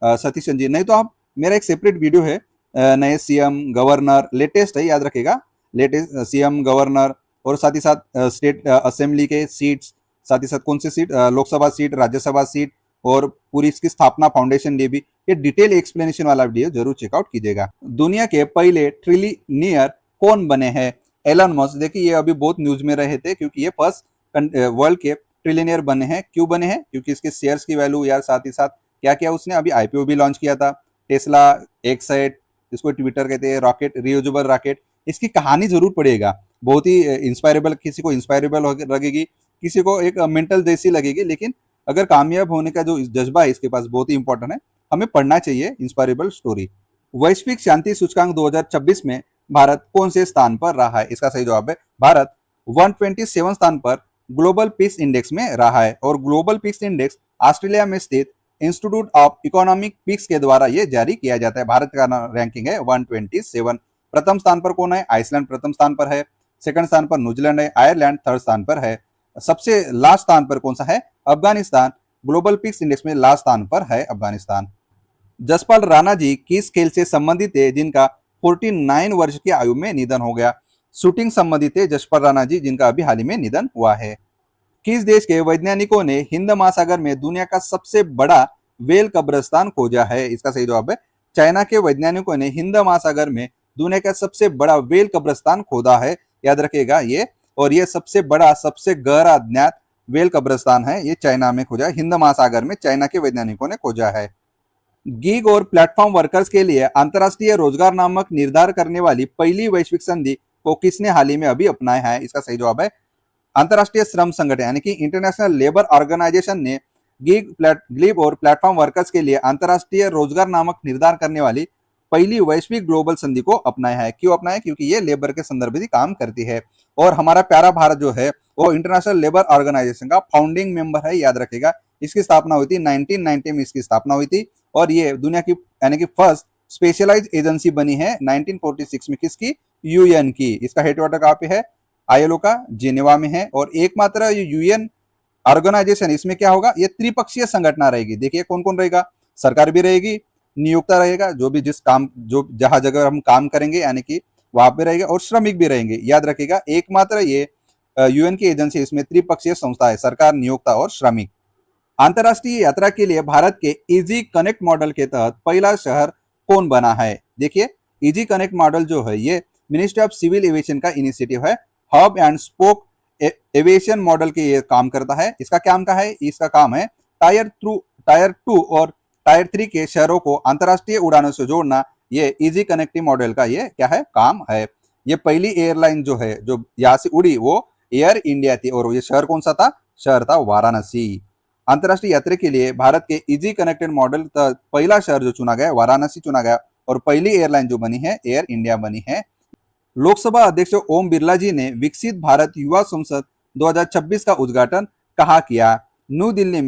सतीशन जी, नहीं तो आप, मेरा एक सेपरेट वीडियो है नए सीएम गवर्नर, लेटेस्ट है याद रखेगा, लेटेस्ट सीएम गवर्नर और साथ ही साथ स्टेट असेंबली के सीट्स, साथ ही साथ कौन से seat, Lok Sabha seat, Rajya Sabha seat और पूरी इसकी स्थापना फाउंडेशन डे भी, ये डिटेल एक्सप्लेनेशन वाला वीडियो जरूर चेकआउट कीजिएगा। दुनिया के पहले ट्रिलियनियर कौन बने हैं? Elon Musk. देखिए ये अभी बहुत न्यूज में रहे थे क्योंकि ये फर्स्ट वर्ल्ड के ट्रिलियनियर बने हैं। क्यों बने हैं? क्योंकि इसके शेयर्स की वैल्यू यार, साथ ही साथ क्या क्या उसने अभी आईपीओ भी लॉन्च किया था, टेस्ला, एक्साइट, इसको ट्विटर कहते हैं, रॉकेट, रियूजेबल रॉकेट। इसकी कहानी जरूर पढ़िएगा, बहुत ही इंस्पायरेबल, किसी को इंस्पायरेबल लगेगी, किसी को एक मेंटल जैसी लगेगी, लेकिन अगर कामयाब होने का जो जज्बा है इसके पास बहुत ही इंपॉर्टेंट है, हमें पढ़ना चाहिए इंस्पायरेबल स्टोरी। वैश्विक शांति सूचकांक 2026 में भारत कौन से स्थान पर रहा है? इसका सही जवाब है भारत 127 स्थान पर ग्लोबल पीस इंडेक्स में रहा है। और ग्लोबल पीस इंडेक्स ऑस्ट्रेलिया में स्थित इंस्टीट्यूट ऑफ इकोनॉमिक पीस के द्वारा ये जारी किया जाता है। भारत का रैंकिंग है 127। प्रथम स्थान पर कौन है? आइसलैंड प्रथम स्थान पर है, सेकंड स्थान पर न्यूजीलैंड है, आयरलैंड थर्ड स्थान पर है, सबसे लास्ट स्थान पर कौन सा है? अफगानिस्तान। ग्लोबल पीस इंडेक्स में लास्ट स्थान पर है अफगानिस्तान। जसपाल राणा जी किस खेल से संबंधित है जिनका 49 वर्ष की आयु में निधन हो गया? शूटिंग संबंधित है जसपाल राणा जी, जिनका अभी हाल ही में निधन हुआ है। किस देश के वैज्ञानिकों ने हिंद महासागर में दुनिया का सबसे बड़ा वेल कब्रिस्तान खोजा है? इसका सही जवाब है चाइना के वैज्ञानिकों ने हिंद महासागर में दुनिया का सबसे बड़ा वेल कब्रिस्तान खोदा है, याद रखिएगा ये। और ये सबसे बड़ा, सबसे गहरा ज्ञात वेल कब्रिस्तान है, ये चाइना में खोजा है, हिंद महासागर में चाइना के वैज्ञानिकों ने खोजा है। गीग और प्लेटफॉर्म वर्कर्स के लिए अंतर्राष्ट्रीय रोजगार नामक निर्धार करने वाली पहली वैश्विक संधि को किसने हाल ही में अभी अपनाया है? इसका सही जवाब है अंतर्राष्ट्रीय श्रम संगठन यानी कि इंटरनेशनल लेबर ऑर्गेनाइजेशन ने गीग और प्लेटफॉर्म वर्कर्स के लिए अंतर्राष्ट्रीय रोजगार नामक निर्धार करने वाली पहली वैश्विक ग्लोबल संधि को अपनाया है। क्यों अपनाया? क्योंकि ये लेबर के संदर्भ में काम करती है। और हमारा प्यारा भारत जो है वो इंटरनेशनल लेबर ऑर्गेनाइजेशन का फाउंडिंग मेंबर है, याद रखेगा। इसकी स्थापना हुई थी 1990 में, इसकी स्थापना हुई थी। और ये दुनिया की यानी कि फर्स्ट स्पेशलाइज एजेंसी बनी है 1946 में, किसकी? यूएन की। इसका हेडक्वार्टर कहाँ पे है? आईएलओ का जिनेवा में है। और एकमात्र यूएन ऑर्गेनाइजेशन, इसमें क्या होगा? ये त्रिपक्षीय संगठन रहेगी। देखिए कौन कौन रहेगा? सरकार भी रहेगी, नियोक्ता रहेगा, जो भी जिस काम, जो जहां जगह हम काम करेंगे यानी कि वहां पे रहेगा, और श्रमिक भी रहेंगे। याद रखिएगा एकमात्र ये यूएन की एजेंसी, इसमें त्रिपक्षीय संस्था है, सरकार, नियोक्ता और श्रमिक। अंतरराष्ट्रीय यात्रा के लिए भारत के इजी कनेक्ट मॉडल के तहत पहला शहर कौन बना है? देखिए इजी कनेक्ट मॉडल जो है ये मिनिस्ट्री ऑफ सिविल एविएशन का इनिशिएटिव है। Hub and spoke aviation model के ये काम करता है। इसका काम का है? इसका काम है टायर 2 और टायर 3 के शहरों को अंतरराष्ट्रीय उड़ानों से जोड़ना। ये इजी कनेक्टिंग मॉडल का ये क्या है? काम है। ये पहली एयरलाइन जो है जो यहाँ से उड़ी वो एयर इंडिया थी। और ये शहर कौन सा था? शहर था वाराणसी। अंतरराष्ट्रीय यात्रा के लिए भारत के इजी कनेक्टेड मॉडल का पहला शहर जो चुना गया, वाराणसी चुना गया। और पहली एयरलाइन जो बनी है एयर इंडिया बनी है। लोकसभा अध्यक्ष ओम बिरला जी ने विकसित भारत युवा संसद 2026 का उद्घाटन कहाँ किया? न्यू दिल्ली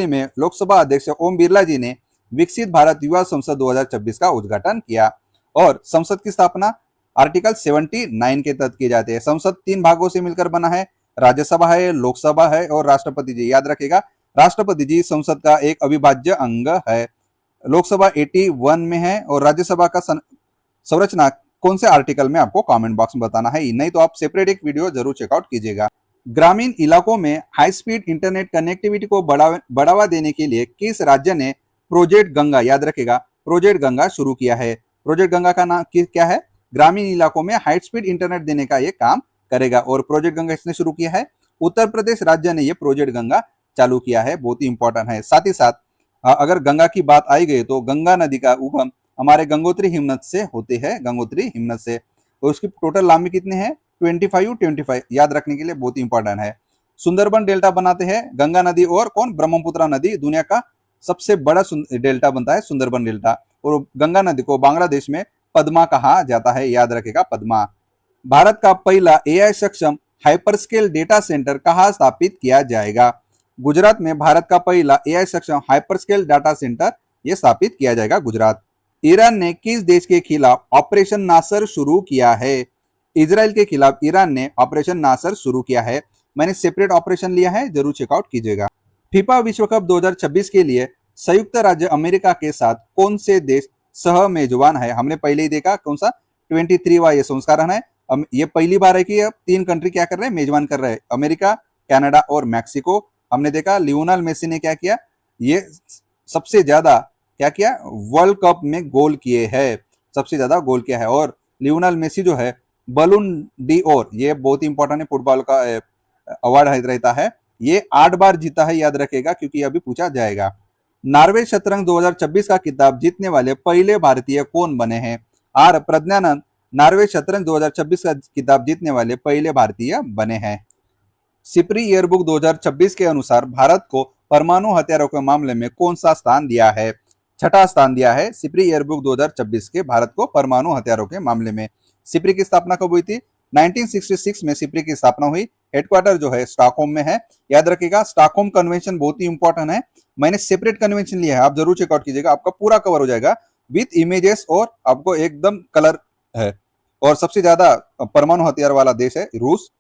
में लोकसभा अध्यक्ष ओम बिरला जी ने विकसित भारत युवा संसद 2026 का उद्घाटन किया। और संसद की स्थापना आर्टिकल 79 के तहत की जाती है। संसद 3 भागों से मिलकर बना है, राज्यसभा है, लोकसभा है और राष्ट्रपति जी। याद रखेगा राष्ट्रपति जी संसद का एक अविभाज्य अंग है। लोकसभा 81 में है और राज्यसभा का संरचना कौन से आर्टिकल में, आपको कमेंट बॉक्स में बताना है, नहीं तो आप सेपरेट एक वीडियो जरूर चेकआउट कीजिएगा। ग्रामीण इलाकों में हाई स्पीड इंटरनेट कनेक्टिविटी को बढ़ावा देने के लिए किस राज्य ने प्रोजेक्ट गंगा, याद रखेगा प्रोजेक्ट गंगा शुरू किया है? प्रोजेक्ट गंगा का नाम क्या है? ग्रामीण इलाकों में हाई स्पीड इंटरनेट देने का ये काम करेगा। और प्रोजेक्ट गंगा किसने शुरू किया है? उत्तर प्रदेश राज्य ने ये प्रोजेक्ट गंगा चालू किया है, बहुत ही इंपॉर्टेंट है। साथ ही साथ अगर गंगा की बात आई गई तो गंगा नदी का उगम हमारे गंगोत्री हिमनद से होते हैं, गंगोत्री हिमनद से। और उसकी टोटल लंबाई कितनी है? 25 याद रखने के लिए बहुत इंपॉर्टेंट है। सुंदरबन डेल्टा बनाते हैं गंगा नदी और कौन, ब्रह्मपुत्र नदी। दुनिया का सबसे बड़ा डेल्टा बनता है सुंदरबन डेल्टा। और गंगा नदी को बांग्लादेश में पद्मा कहा जाता है, याद रखेगा, पद्मा। भारत का पहला एआई सक्षम हाइपरस्केल डेटा सेंटर कहाँ स्थापित किया जाएगा? गुजरात में भारत का पहला एआई सक्षम हाइपरस्केल डाटा सेंटर ये स्थापित किया जाएगा गुजरात। ईरान ने किस देश के खिलाफ ऑपरेशन नासर शुरू किया है? इजराइल के खिलाफ ईरान ने ऑपरेशन नासर शुरू किया है। मैंने सेपरेट ऑपरेशन लिया है, जरूर चेकआउट कीजिएगा। फीफा विश्व कप 2026 के लिए संयुक्त राज्य अमेरिका के साथ कौन से देश सह मेजबान है? हमने पहले ही देखा कौन सा 23वां ये संस्करण है। ये पहली बार है कि अब 3 कंट्री क्या कर रहे हैं, मेजबान कर रहे हैं, अमेरिका, कनाडा और मैक्सिको। हमने देखा लियोनेल मेसी ने क्या किया, ये सबसे ज्यादा क्या किया, वर्ल्ड कप में गोल किए हैं, सबसे ज्यादा गोल किया है। और लियोनेल मेसी जो है बलून डी और, ये बहुत इंपॉर्टेंट है, फुटबॉल का अवार्ड रहता है, ये 8 बार जीता है, याद रखेगा क्योंकि अभी पूछा जाएगा। नॉर्वे शतरंज 2026 का खिताब जीतने वाले पहले भारतीय कौन बने हैं? आर प्रज्ञानंद नॉर्वे शतरंज 2026 का खिताब जीतने वाले पहले भारतीय बने हैं। सिपरी ईयरबुक 2026 के अनुसार भारत को परमाणु हथियारों के मामले में कौन सा स्थान दिया है? छठा स्थान दिया है सिपरी ईयरबुक 2026 के भारत को परमाणु हथियारों के मामले में। सिपरी की स्थापना कब हुई थी? 1966 में सिपरी की स्थापना हुई। हेडक्वार्टर जो है स्टॉकहोम में है, याद रखिएगा। स्टॉकहोम कन्वेंशन बहुत ही इंपॉर्टेंट है, मैंने सेपरेट कन्वेंशन लिया है, आप जरूर चेकआउट कीजिएगा, आपका पूरा कवर हो जाएगा विथ इमेजेस और आपको एकदम कलर है। और सबसे ज्यादा परमाणु हथियार वाला देश है रूस,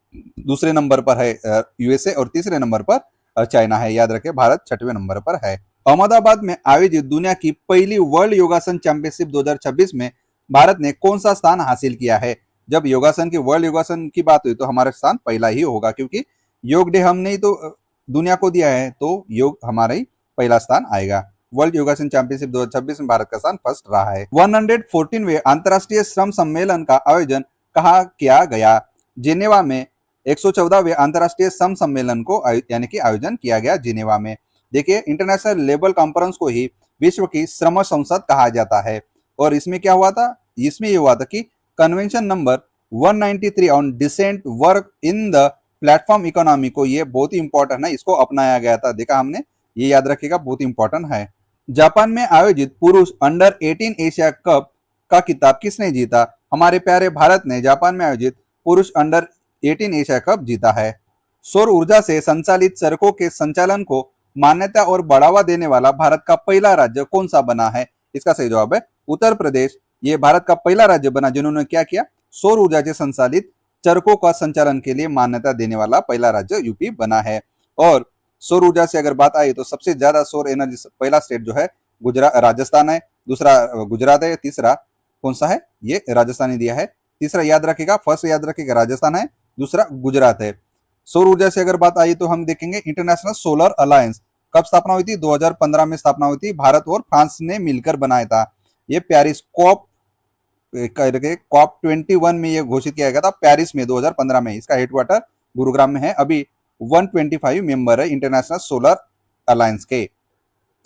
दूसरे नंबर पर है यूएसए और तीसरे नंबर पर चाइना है, याद रखें, भारत 6वें नंबर पर है। अहमदाबाद में आयोजित दुनिया की पहली वर्ल्ड योगासन चैंपियनशिप 2026 में भारत ने कौन सा स्थान हासिल किया है? जब योगासन की वर्ल्ड योगासन की बात हुई तो हमारा स्थान पहला ही होगा, क्योंकि योग डे हमने ही तो दुनिया को दिया है, तो योग हमारा ही पहला स्थान आएगा। वर्ल्ड योगासन चैंपियनशिप 2026 में भारत का स्थान फर्स्ट रहा है। 114वें अंतरराष्ट्रीय श्रम सम्मेलन का आयोजन कहाँ किया गया? जिनेवा में 114वें अंतरराष्ट्रीय श्रम सम्मेलन को यानी कि आयोजन किया गया जिनेवा में। देखिए, इंटरनेशनल लेबर कॉन्फ्रेंस को ही विश्व की श्रम संसद कहा जाता है। और इसमें क्या हुआ था? इसमें ये हुआ था कि convention number 193 on decent work in the platform economy को, ये बहुत ही इंपॉर्टेंट है, इसको अपनाया गया था, देखा हमने, ये याद रखिएगा, बहुत इंपॉर्टेंट है। जापान में आयोजित पुरुष अंडर 18 एशिया कप का खिताब किसने जीता? हमारे प्यारे भारत ने जापान में आयोजित पुरुष अंडर 18 एशिया कप जीता है। सौर ऊर्जा से संचालित सड़कों के संचालन को मान्यता और बढ़ावा देने वाला भारत का पहला राज्य कौन सा बना है? इसका सही जवाब है उत्तर प्रदेश। ये भारत का पहला राज्य बना जिन्होंने क्या किया, सौर ऊर्जा से संचालित सड़कों का संचालन के लिए मान्यता देने वाला पहला राज्य यूपी बना है। और सौर ऊर्जा से अगर बात आई तो सबसे ज्यादा सौर एनर्जी पहला स्टेट जो है गुजरात, राजस्थान है, दूसरा गुजरात है, तीसरा कौन सा है, ये राजस्थान ही दिया है, तीसरा याद रखेगा, फर्स्ट याद रखेगा राजस्थान है, दूसरा गुजरात है। सौर ऊर्जा से अगर बात आई तो हम देखेंगे इंटरनेशनल सोलर अलायंस कब स्थापना हुई थी? 2015 में स्थापना हुई थी, भारत और फ्रांस ने मिलकर बनाया था। ये पेरिस कॉप 21 में ये घोषित किया गया था, पेरिस में 2015 में। इसका हेडक्वार्टर गुरुग्राम में है। अभी 125 मेंबर है इंटरनेशनल सोलर अलायंस के।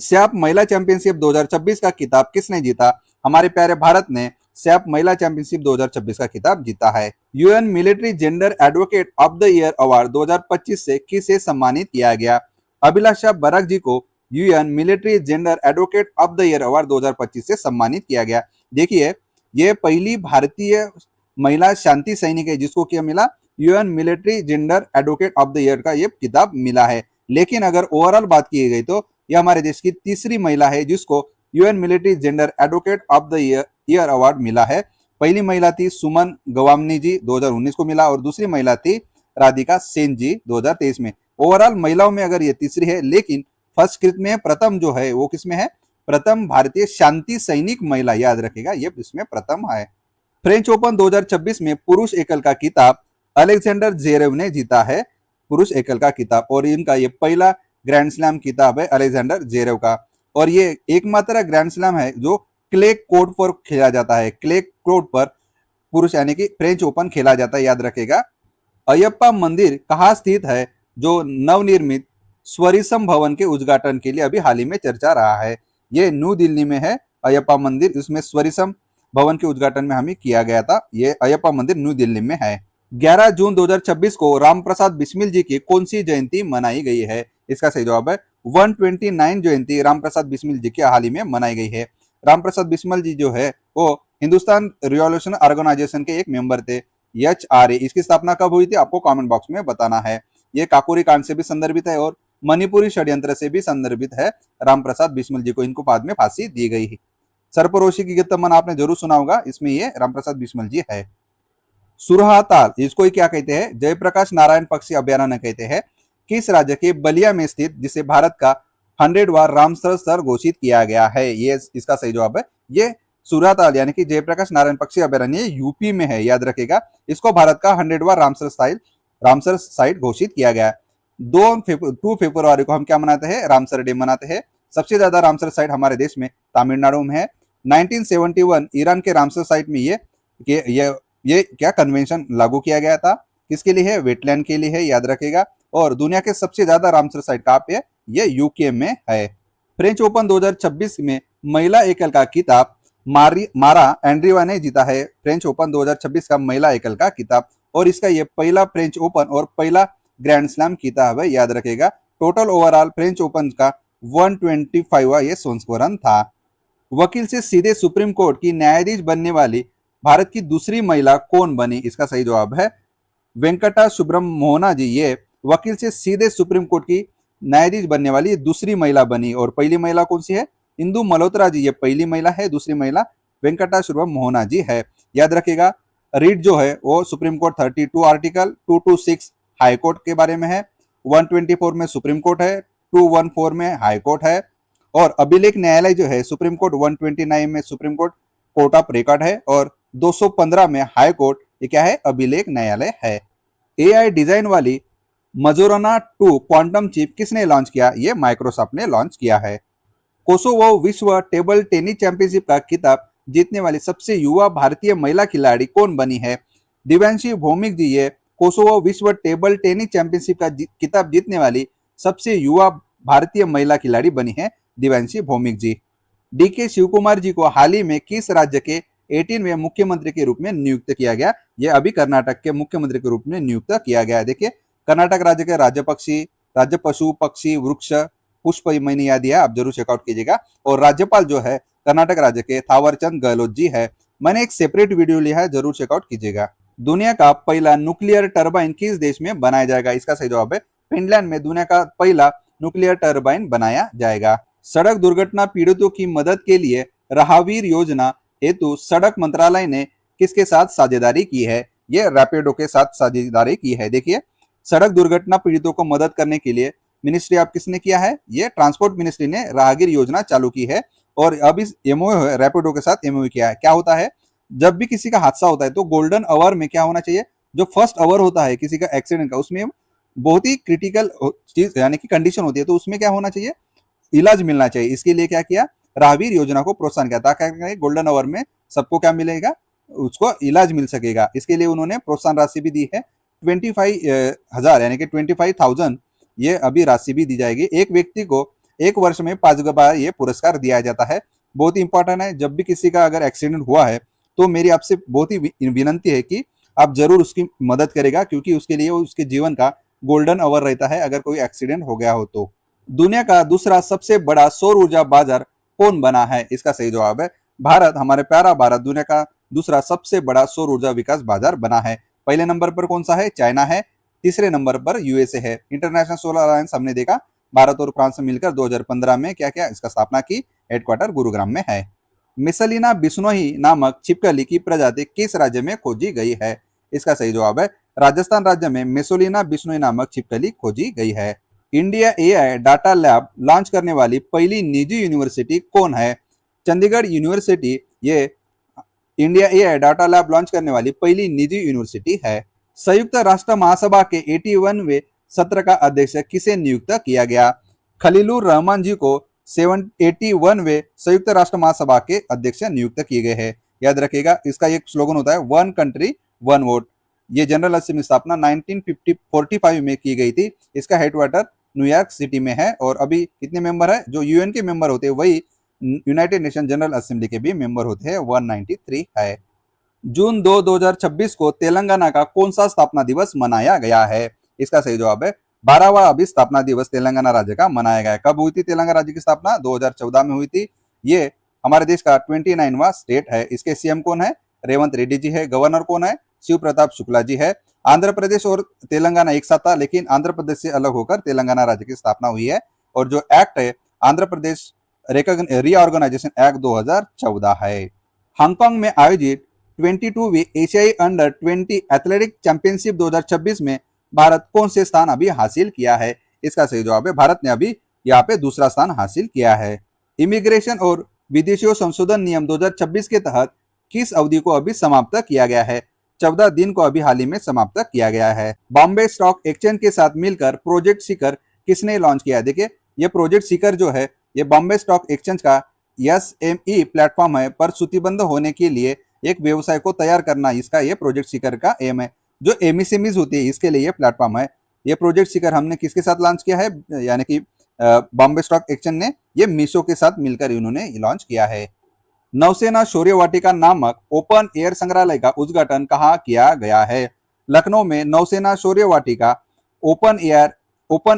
सैप महिला चैंपियनशिप 2026 का खिताब किसने जीता? हमारे प्यारे भारत ने सैप महिला चैंपियनशिप 2026 का खिताब जीता है। UN military gender advocate of the year award 2025 से किसे सम्मानित किया गया? अभिलाषा बराक जी को UN military gender advocate of the year award 2025 से सम्मानित किया गया। देखिए, ये पहली भारतीय महिला शांति सैनिक है जिसको क्या मिला, UN military gender advocate of the year का ये खिताब मिला है। लेकिन अगर ओवरऑल बात की गई तो यह हमारे देश की तीसरी महिला है जिसको UN military gender advocate of the year award मिला है। पहली महिला थी सुमन गवामनी जी, 2019 को मिला, और दूसरी महिला थी राधिका सेन जी, 2023 में। ओवरऑल महिलाओं में अगर ये तीसरी है, लेकिन फर्स्ट कृत में प्रथम जो है वो किसमें है? प्रथम भारतीय शांति सैनिक महिला, याद रखेगा, ये इसमें प्रथम है। फ्रेंच ओपन 2026 में पुरुष एकल का खिताब अलेक्जेंडर जेरेव ने जीता है, पुरुष एकल का खिताब, और इनका ये पहला ग्रैंड स्लैम खिताब है अलेक्जेंडर जेरेव का। और ये एकमात्र ग्रैंड स्लैम है जो क्ले कोर्ट पर खेला जाता है, क्ले कोर्ट पर पुरुष यानी कि फ्रेंच ओपन खेला जाता है, याद रखेगा। अयप्पा मंदिर कहाँ स्थित है जो नवनिर्मित स्वरिसम भवन के उद्घाटन के लिए अभी हाल ही में चर्चा रहा है? ये न्यू दिल्ली में है अयप्पा मंदिर, इसमें स्वरिसम भवन के उद्घाटन में हमें किया गया था। ये अयप्पा मंदिर न्यू दिल्ली में है। 11 जून 2026 को रामप्रसाद बिस्मिल जी की कौन सी जयंती मनाई गई है? इसका सही जवाब है 129 जयंती रामप्रसाद बिस्मिल जी की हाल ही में मनाई गई है। रामप्रसाद बिस्मिल जी जो है वो हिंदुस्तान रिवॉल्यूशन ऑर्गेनाइजेशन के एक मेंबर थे, HRA। इसकी स्थापना कब हुई थी आपको कमेंट बॉक्स में बताना है। ये काकोरी कांड से भी संदर्भित है और मणिपुरी षड्यंत्र से भी संदर्भित है। रामप्रसाद बिस्मिल जी को इनको बाद में फांसी दी गई। सर्परोशी की गीतमन आपने जरूर सुना होगा, इसमें ये रामप्रसाद बिस्मिल जी है। सुरहा ताल इसको ही क्या कहते हैं? जयप्रकाश नारायण पक्षी अभयारण्य कहते हैं। किस राज्य के बलिया में स्थित जिसे भारत का 100वां रामसर स्थल घोषित किया गया है? ये इसका सही जवाब है। ये सुरहा ताल यानी कि जयप्रकाश नारायण पक्षी अभयारण्य यूपी में है, याद रखेगा। इसको भारत का 100वां रामसर साइट घोषित किया गया है। 2 फरवरी को हम क्या मनाते हैं? रामसर डे मनाते हैं। सबसे ज्यादा रामसर साइट हमारे देश में तमिलनाडु में है। 1971 ईरान के रामसर साइट में ये क्या कन्वेंशन लागू किया गया था? किसके लिए है? वेटलैंड के लिए है, याद रखेगा। और दुनिया के सबसे ज्यादा रामसर साइट कहाँ पे है? ये यूके में है। फ्रेंच ओपन 2026 में महिला एकल का खिताब मारा एंड्रीवा ने जीता है। फ्रेंच ओपन 2026 का महिला एकल का खिताब, और इसका ये पहला फ्रेंच ओपन और पहला ग्रैंड स्लैम खिताब है, याद रखेगा। टोटल ओवरऑल फ्रेंच ओपन का 125वां ये संस्करण था। वकील से सीधे सुप्रीम कोर्ट की न्यायाधीश बनने वाली भारत की दूसरी महिला कौन बनी? इसका सही जवाब है वेंकटा सुब्रमोहना जी। ये वकील से सीधे सुप्रीम कोर्ट की न्यायाधीश बनने वाली दूसरी महिला बनी। और पहली महिला कौन सी है? इंदु मल्होत्रा जी, ये पहली महिला है। दूसरी महिला वेंकटा सुब्रमोहना जी है, याद रखेगा। रीट जो है वो supreme court 32 article 226 high court के बारे में है। 124 में सुप्रीम कोर्ट है, 214 में हाई कोर्ट है। और अभिलेख न्यायालय जो है सुप्रीम कोर्ट 129 में सुप्रीम कोर्ट ऑफ रिकॉर्ड है। और 215 में हाई कोर्ट, ये क्या है? अभिलेख न्यायालय है। एआई डिजाइन वाली मजोराना 2 क्वांटम चिप किसने लॉन्च किया? ये माइक्रोसॉफ्ट ने लॉन्च किया है। कोसोवो विश्व टेबल टेनिस चैंपियनशिप का खिताब जीतने वाली सबसे युवा भारतीय महिला खिलाड़ी कौन बनी है? दिव्यांशी भौमिक जी, ये कोसोवो विश्व टेबल टेनिस चैंपियनशिप का खिताब जीतने वाली सबसे युवा भारतीय महिला खिलाड़ी बनी है दिव्यांशी भौमिक जी। डीके शिवकुमार जी को हाल ही में किस राज्य के 18वें मुख्यमंत्री के रूप में नियुक्त किया गया? ये अभी कर्नाटक के मुख्यमंत्री के रूप में नियुक्त किया गया है। देखिए, कर्नाटक राज्य के राज्य पशु पक्षी वृक्ष पुष्प मैंने याद दिया, आप जरूर चेकआउट कीजिएगा। और राज्यपाल जो है कर्नाटक राज्य के थावरचंद गहलोत जी है। मैंने एक सेपरेट वीडियो लिया है, जरूर चेकआउट कीजिएगा। दुनिया का पहला न्यूक्लियर टर्बाइन किस देश में बनाया जाएगा? इसका सही जवाब है फिनलैंड में दुनिया का पहला न्यूक्लियर टर्बाइन बनाया जाएगा। सड़क दुर्घटना पीड़ितों की मदद के लिए राहवीर योजना हेतु सड़क मंत्रालय ने किसके साथ साझेदारी की है? ये रैपिडो के साथ साझेदारी की है। देखिए, सड़क दुर्घटना पीड़ितों को मदद करने के लिए मिनिस्ट्री ऑफ किसने किया है? ये ट्रांसपोर्ट मिनिस्ट्री ने राहगीर योजना चालू की है। और अब इस एमओयू रैपिडो के साथ एमओयू किया है। क्या होता है, जब भी किसी का हादसा होता है तो गोल्डन आवर में क्या होना चाहिए? जो फर्स्ट आवर होता है किसी का एक्सीडेंट का, उसमें बहुत ही क्रिटिकल चीज यानी कि कंडीशन होती है, तो उसमें क्या होना चाहिए? इलाज मिलना चाहिए। इसके लिए क्या किया? राहवीर योजना को प्रोत्साहन किया, ताकि गोल्डन आवर में सबको क्या मिलेगा? उसको इलाज मिल सकेगा। इसके लिए उन्होंने प्रोत्साहन राशि भी दी है 25,000 यानी कि 25,000 ये अभी राशि भी दी जाएगी। एक व्यक्ति को एक वर्ष में 5 बार ये पुरस्कार दिया जाता है। बहुत ही इंपॉर्टेंट है। जब भी किसी का अगर एक्सीडेंट हुआ है तो मेरी आपसे बहुत ही विनंती है कि आप जरूर उसकी मदद करेगा, क्योंकि उसके लिए उसके जीवन का गोल्डन आवर रहता है अगर कोई एक्सीडेंट हो गया हो तो। दुनिया का दूसरा सबसे बड़ा सौर ऊर्जा बाजार कौन बना है? इसका सही जवाब है भारत। हमारे प्यारा भारत दुनिया का दूसरा सबसे बड़ा सौर ऊर्जा विकास बाजार बना है। पहले नंबर पर कौन सा है? चाइना है। तीसरे नंबर पर यूएसए है। इंटरनेशनल सोलर अलायंस हमने देखा भारत और फ्रांस से मिलकर 2015 में क्या क्या इसका स्थापना की। हेडक्वार्टर गुरुग्राम में है। मिसलिना बिश्नोई नामक छिपकली की प्रजाति किस राज्य में खोजी गई है? इसका सही जवाब है राजस्थान राज्य में मेसोलिना बिश्नोई नामक छिपकली खोजी गई है। India AI data lab launch करने वाली पहली निजी यूनिवर्सिटी कौन है? चंडीगढ़ यूनिवर्सिटी ये India AI data lab launch करने वाली पहली निजी यूनिवर्सिटी है। संयुक्त राष्ट्र महासभा के 81वें सत्र का अध्यक्ष किसे नियुक्त किया गया? खलीलुर रहमान जी को 81वें संयुक्त राष्ट्र महासभा के अध्यक्ष नियुक्त किए गए हैं। याद रखिएगा, इसका एक स्लोगन होता है वन कंट्री वन वोट। ये जनरल असेंबली स्थापना 1945 में की गई थी। इसका हेडक्वार्टर न्यूयॉर्क सिटी में है। और अभी कितने मेंबर है? जो यूएन के मेंबर होते हैं वही यूनाइटेड नेशन जनरल असेंबली के भी मेंबर होते हैं, 193 है। जून 2 2026 को तेलंगाना का कौन सा स्थापना दिवस मनाया गया है? इसका सही जवाब है 12वां अभी स्थापना दिवस तेलंगाना राज्य का मनाया गया है। कब हुई थी तेलंगाना राज्य की स्थापना? 2014 में हुई थी। ये हमारे देश का 29वां स्टेट है। इसके सीएम कौन है? रेवंत रेड्डी जी है। गवर्नर कौन है? शिव प्रताप शुक्ला जी है। आंध्र प्रदेश और तेलंगाना एक साथ था, लेकिन आंध्र प्रदेश से अलग होकर तेलंगाना राज्य की स्थापना हुई है। और जो एक्ट है आंध्र प्रदेश रीऑर्गेनाइजेशन एक्ट 2014 है। हांगकांग में आयोजित 22वीं एशियाई अंडर 20 एथलेटिक चैंपियनशिप 2026 में भारत कौन से स्थान अभी हासिल किया है? इसका सही जवाब है भारत ने अभी यहाँ पे दूसरा स्थान हासिल किया है। इमिग्रेशन और विदेशियों संशोधन नियम 2026 के तहत किस अवधि को अभी समाप्त किया गया है? 14 दिन को अभी हाल ही में समाप्त किया गया है। बॉम्बे स्टॉक एक्सचेंज के साथ मिलकर प्रोजेक्ट सीकर किसने लॉन्च किया है? देखिए ये प्रोजेक्ट सीकर जो है ये बॉम्बे स्टॉक एक्सचेंज का एसएमई प्लेटफॉर्म है, पर सूचीबद्ध होने के लिए एक व्यवसाय को तैयार करना इसका ये प्रोजेक्ट सीकर का एम है। जो एमएसएमईज होती है इसके लिए ये प्लेटफॉर्म है। ये प्रोजेक्ट सीकर हमने किसके साथ लॉन्च किया है? यानी कि बॉम्बे स्टॉक एक्सचेंज ने ये मीशो के साथ मिलकर इन्होंने लॉन्च किया है। नौसेना शौर्य वाटिका नामक ओपन एयर संग्रहालय का उद्घाटन कहाँ किया गया है? लखनऊ में नौसेना शौर्य वाटिका ओपन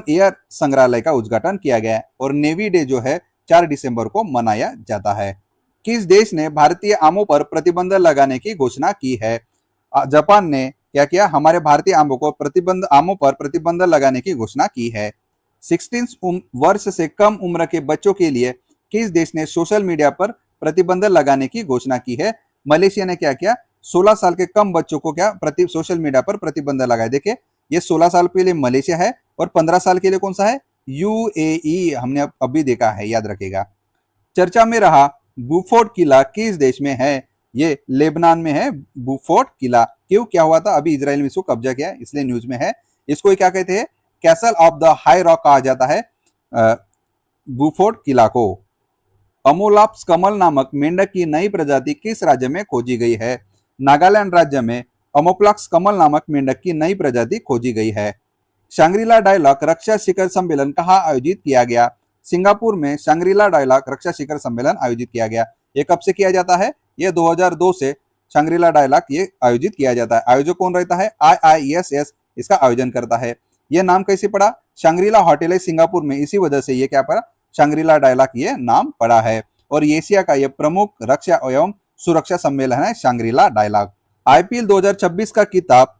एयर संग्रहालय का उद्घाटन किया गया है। और नेवी डे जो है 4 दिसंबर को मनाया जाता है। किस देश ने भारतीय आमों पर प्रतिबंध लगाने की घोषणा की है? जापान ने क्या किया? हमारे भारतीय आमों पर प्रतिबंध लगाने की घोषणा की है। 16 वर्ष से कम उम्र के बच्चों के लिए किस देश ने सोशल मीडिया पर प्रतिबंध लगाने की घोषणा की है? मलेशिया ने क्या किया? 16 साल के कम बच्चों को क्या सोशल मीडिया पर प्रतिबंध लगाया। देखिए ये 16 साल के लिए मलेशिया है और 15 साल के लिए कौन सा है? यूएई। हमने अभी देखा है, याद रखेगा। चर्चा में रहा बुफोर्ट किला किस देश में है? ये लेबनान में है बुफोर्ट किला। क्यों, क्या हुआ था? अभी इजराइल में इसको कब्जा किया है, इसलिए न्यूज में है। इसको क्या कहते हैं? Castle of the high rock कहा जाता है बुफोर्ट किला को। अमोलाप्स कमल नामक मेंढक की नई प्रजाति किस राज्य में खोजी गई है? नागालैंड राज्य में अमोप्लक्स कमल नामक मेंढक की नई प्रजाति खोजी गई है। शंग्रीला डायलॉग रक्षा शिखर सम्मेलन कहाँ आयोजित किया गया? सिंगापुर में शंग्रीला डायलॉग रक्षा शिखर सम्मेलन आयोजित किया गया। ये कब से किया जाता है? ये 2002 से शंग्रीला डायलॉग ये आयोजित किया जाता है। आयोजक कौन रहता है? IISS इसका आयोजन करता है। ये नाम कैसे पड़ा? शंग्रीला होटल है सिंगापुर में, इसी वजह से ये क्या पड़ा? शंग्रीला डायलॉग ये नाम पड़ा है। और एशिया का ये प्रमुख रक्षा एवं सुरक्षा सम्मेलन है शंग्रीला डायलॉग। IPL 2026 का खिताब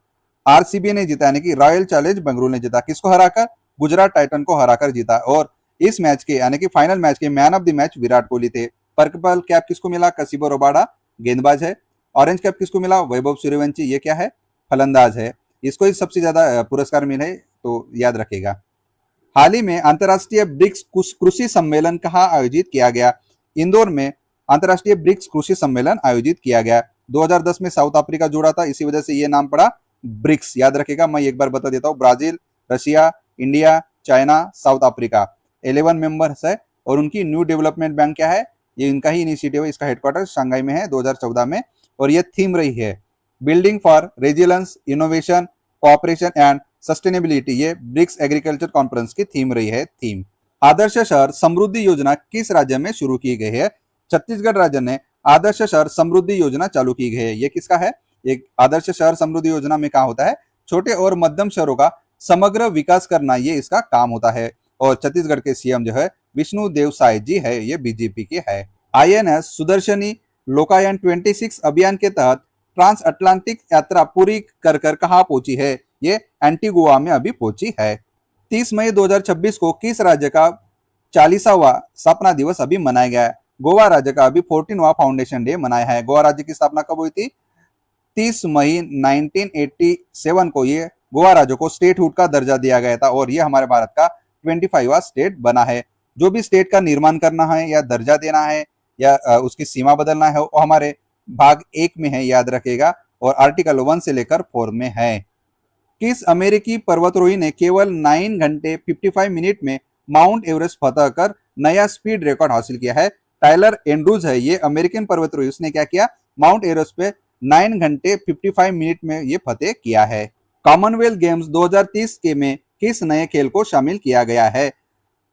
आरसीबी ने जीता, यानी कि रॉयल चैलेंज बेंगलुरु ने जीता। किसको हराकर? गुजरात टाइटन को हराकर जीता। और इस मैच के यानी कि फाइनल मैच के man of the match Virat Kohli थे। पर्पल कैप किसको मिला? कसिबो रबाडा गेंदबाज है। ऑरेंज कैप किसको मिला? वैभव सूर्यवंशी, ये क्या है? फलंदाज है। इसको ही सबसे ज्यादा पुरस्कार मिले, तो याद रखेगा। हाल ही में अंतर्राष्ट्रीय ब्रिक्स कृषि सम्मेलन कहाँ आयोजित किया गया? इंदौर में अंतर्राष्ट्रीय ब्रिक्स कृषि सम्मेलन आयोजित किया गया। 2010 में साउथ अफ्रीका जुड़ा था, इसी वजह से ये नाम पड़ा ब्रिक्स। याद रखेगा, मैं एक बार बता देता हूँ। Brazil, Russia, India, China, south Africa 11 members है। और उनकी न्यू डेवलपमेंट बैंक क्या है? ये इनका ही इनिशिएटिव है। इसका हेडक्वार्टर शंघाई में है 2014 में। और ये थीम रही है building for resilience, innovation, cooperation and sustainability. ये ब्रिक्स एग्रीकल्चर कॉन्फ्रेंस की थीम रही है। थीम आदर्श शहर समृद्धि योजना किस राज्य में शुरू की गई है? छत्तीसगढ़ राज्य ने आदर्श शहर समृद्धि योजना चालू की गई है। ये किसका है? एक आदर्श शहर समृद्धि योजना में क्या होता है? छोटे और मध्यम शहरों का समग्र विकास करना, ये इसका काम होता है। और छत्तीसगढ़ के सीएम जो है विष्णु देव साय जी है, ये बीजेपी के है। INS सुदर्शनी लोकायन 26 अभियान के तहत ट्रांस अटलांटिक यात्रा पूरी कर कहाँ पहुंची है? ये एंटीगुआ में अभी पहुंची है। 30 मई 2026 को किस राज्य का 40वां स्थापना दिवस अभी मनाया गया है? गोवा राज्य का अभी 14वां फाउंडेशन डे मनाया है। गोवा राज्य की स्थापना कब हुई थी? 30 मई 1987 को ये गोवा राज्य को स्टेटहुड का दर्जा दिया गया था। और ये हमारे भारत का 25वां स्टेट बना है। जो भी स्टेट का निर्माण करना है या दर्जा देना है या उसकी सीमा बदलना है, वो हमारे भाग 1 में है, याद रखेगा। और आर्टिकल 1 से लेकर 4 में है। किस अमेरिकी पर्वतारोही ने केवल 9 घंटे 55 मिनट में माउंट एवरेस्ट फतह कर नया स्पीड रिकॉर्ड हासिल किया है? टाइलर एंड्रूज है, ये अमेरिकन पर्वतारोही। उसने क्या किया? माउंट एवरेस्ट पे 9 घंटे 55 मिनट में ये फतेह किया है। कॉमनवेल्थ गेम्स 2030 के में किस नए खेल को शामिल किया गया है?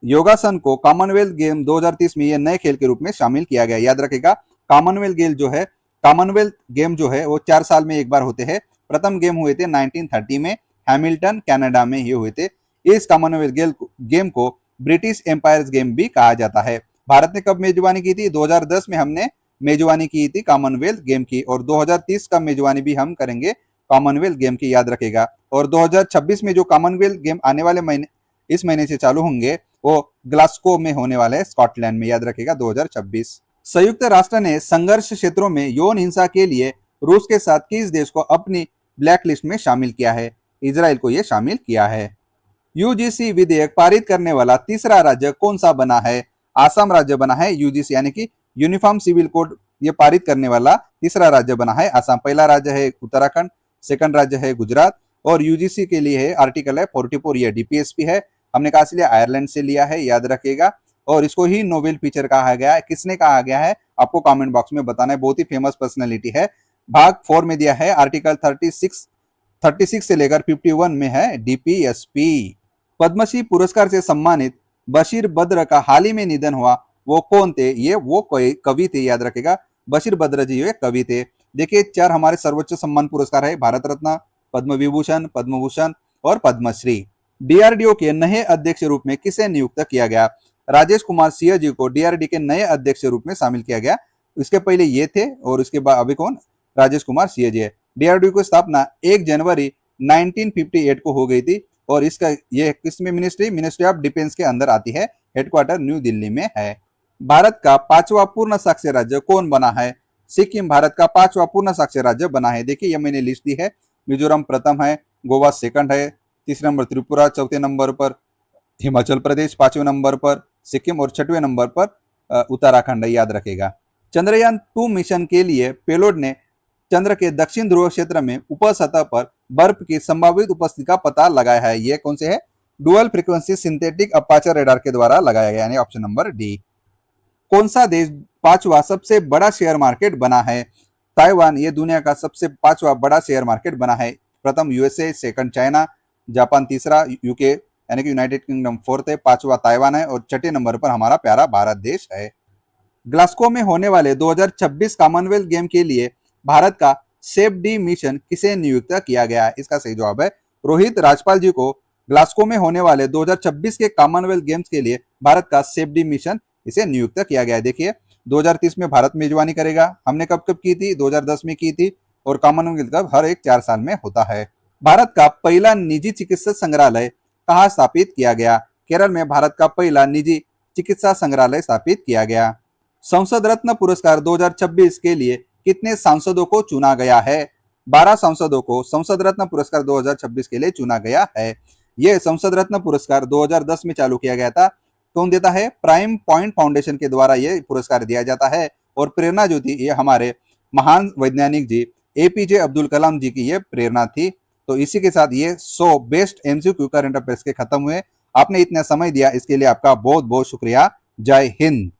योगासन को कॉमनवेल्थ गेम 2030 में ये नए खेल के रूप में शामिल किया गया। याद रखेगा, कॉमनवेल्थ गेम जो है कॉमनवेल्थ गेम जो है वो 4 साल में एक बार होते हैं। प्रथम गेम हुए थे 1930 में, हैमिल्टन कनाडा में ये हुए थे। इस कॉमनवेल्थ गेम को ब्रिटिश एम्पायर गेम भी कहा जाता है। भारत ने कब मेजबानी की थी? 2010 में हमने मेजबानी की थी कॉमनवेल्थ गेम की, और 2030 का मेजबानी भी हम करेंगे कॉमनवेल्थ गेम की, याद रखेगा। और 2026 में जो कॉमनवेल्थ गेम आने वाले महीने, इस महीने से चालू होंगे, वो ग्लासगो में होने वाले हैं, स्कॉटलैंड में, याद रखेगा 2026। संयुक्त राष्ट्र ने संघर्ष क्षेत्रों में यौन हिंसा के लिए रूस के साथ किस देश को अपनी ब्लैक लिस्ट में शामिल किया है? इजराइल को यह शामिल किया है। यूजीसी विधेयक पारित करने वाला तीसरा राज्य कौन सा बना है? आसाम राज्य बना है। यूजीसी यानी कि यूनिफॉर्म सिविल कोड ये पारित करने वाला तीसरा राज्य बना है आसाम। पहला राज्य है उत्तराखंड, सेकंड राज्य है गुजरात, और यूजीसी के लिए है आर्टिकल है 44, ये डीपीएसपी है। हमने कहा से लिया, आयरलैंड से लिया है, याद रखिएगा। और इसको ही नोबेल फीचर कहा गया है। किसने कहा गया है आपको कमेंट बॉक्स में बताना है। बहुत ही फेमस पर्सनैलिटी है। भाग 4 में दिया है, आर्टिकल 36 से लेकर 51 में है डीपीएसपी। पद्मश्री पुरस्कार से सम्मानित बशीर बद्र का हाल ही में निधन हुआ, वो कौन थे? ये वो कवि थे, याद रखेगा। बशीर बद्र जी ये कवि थे। देखिए 4 हमारे सर्वोच्च सम्मान पुरस्कार है, भारत रत्न, पद्म विभूषण, पद्म भूषण और पद्मश्री। डीआरडीओ के नए अध्यक्ष रूप में किसे नियुक्त किया गया? राजेश कुमार सिंह जी को डीआरडी के नए अध्यक्ष रूप में शामिल किया गया। इसके पहले ये थे और इसके बाद अभी कौन? राजेश कुमार सिंह जी है। डीआरडीओ की स्थापना 1 जनवरी 1958 को हो गई थी, और इसका ये किसमें मिनिस्ट्री ऑफ डिफेंस के अंदर आती है। हेडक्वार्टर न्यू दिल्ली में है। भारत का 5वां पूर्ण साक्षर राज्य कौन बना है? सिक्किम भारत का 5वां पूर्ण साक्षर राज्य बना है। देखिए ये मैंने लिस्ट दी है। मिजोरम प्रथम है, गोवा सेकंड है, तीसरे नंबर त्रिपुरा, चौथे नंबर पर हिमाचल प्रदेश, 5वें नंबर पर सिक्किम और 6वें नंबर पर उत्तराखंड है, याद रखेगा। चंद्रयान 2 मिशन के लिए पेलोड ने चंद्र के दक्षिण ध्रुव क्षेत्र में उपसतह पर बर्फ की संभावित उपस्थिति का पता लगाया है। ये कौन से है? Dual frequency synthetic aperture radar के द्वारा लगाया गया, यानी ऑप्शन नंबर डी। कौन सा देश 5वां सबसे बड़ा शेयर मार्केट बना है? ताइवान ये दुनिया का सबसे 5वां बड़ा शेयर मार्केट बना है। प्रथम यूएसए, सेकंड चाइना, जापान तीसरा, यूके यानी कि यूनाइटेड किंगडम फोर्थ है, 5वां ताइवान है, और 6ठे नंबर पर हमारा प्यारा भारत देश है। ग्लासगो में होने वाले 2026 कॉमनवेल्थ गेम के लिए भारत का सेफ डी मिशन किसे नियुक्त किया गया है? इसका सही जवाब है रोहित राजपाल जी को ग्लासगो में होने वाले 2026 के कॉमनवेल्थ गेम्स के लिए भारत का सेफ डी मिशन इसे नियुक्त किया गया है। देखिए 2030 में भारत मेजबानी करेगा। हमने कब कब की थी? 2010 में की थी, और कॉमनवेल्थ कप हर एक 4 साल में होता है। भारत का पहला निजी चिकित्सा संग्रहालय कहाँ स्थापित किया गया? केरल में भारत का पहला निजी चिकित्सा संग्रहालय स्थापित किया गया। संसद रत्न पुरस्कार 2026 के लिए कितने सांसदों को चुना गया है? 12 सांसदों को संसद रत्न पुरस्कार 2026 के लिए चुना गया है। यह संसद रत्न पुरस्कार 2010 में चालू किया गया था। कौन देता है? प्राइम पॉइंट फाउंडेशन के द्वारा यह पुरस्कार दिया जाता है, और प्रेरणा जो थी ये हमारे महान वैज्ञानिक जी एपीजे अब्दुल कलाम जी की यह प्रेरणा थी। तो इसी के साथ ये 100 बेस्ट एमसीक्यू करंट अफेयर्स के खत्म हुए। आपने इतना समय दिया इसके लिए आपका बहुत बहुत शुक्रिया। जय हिंद।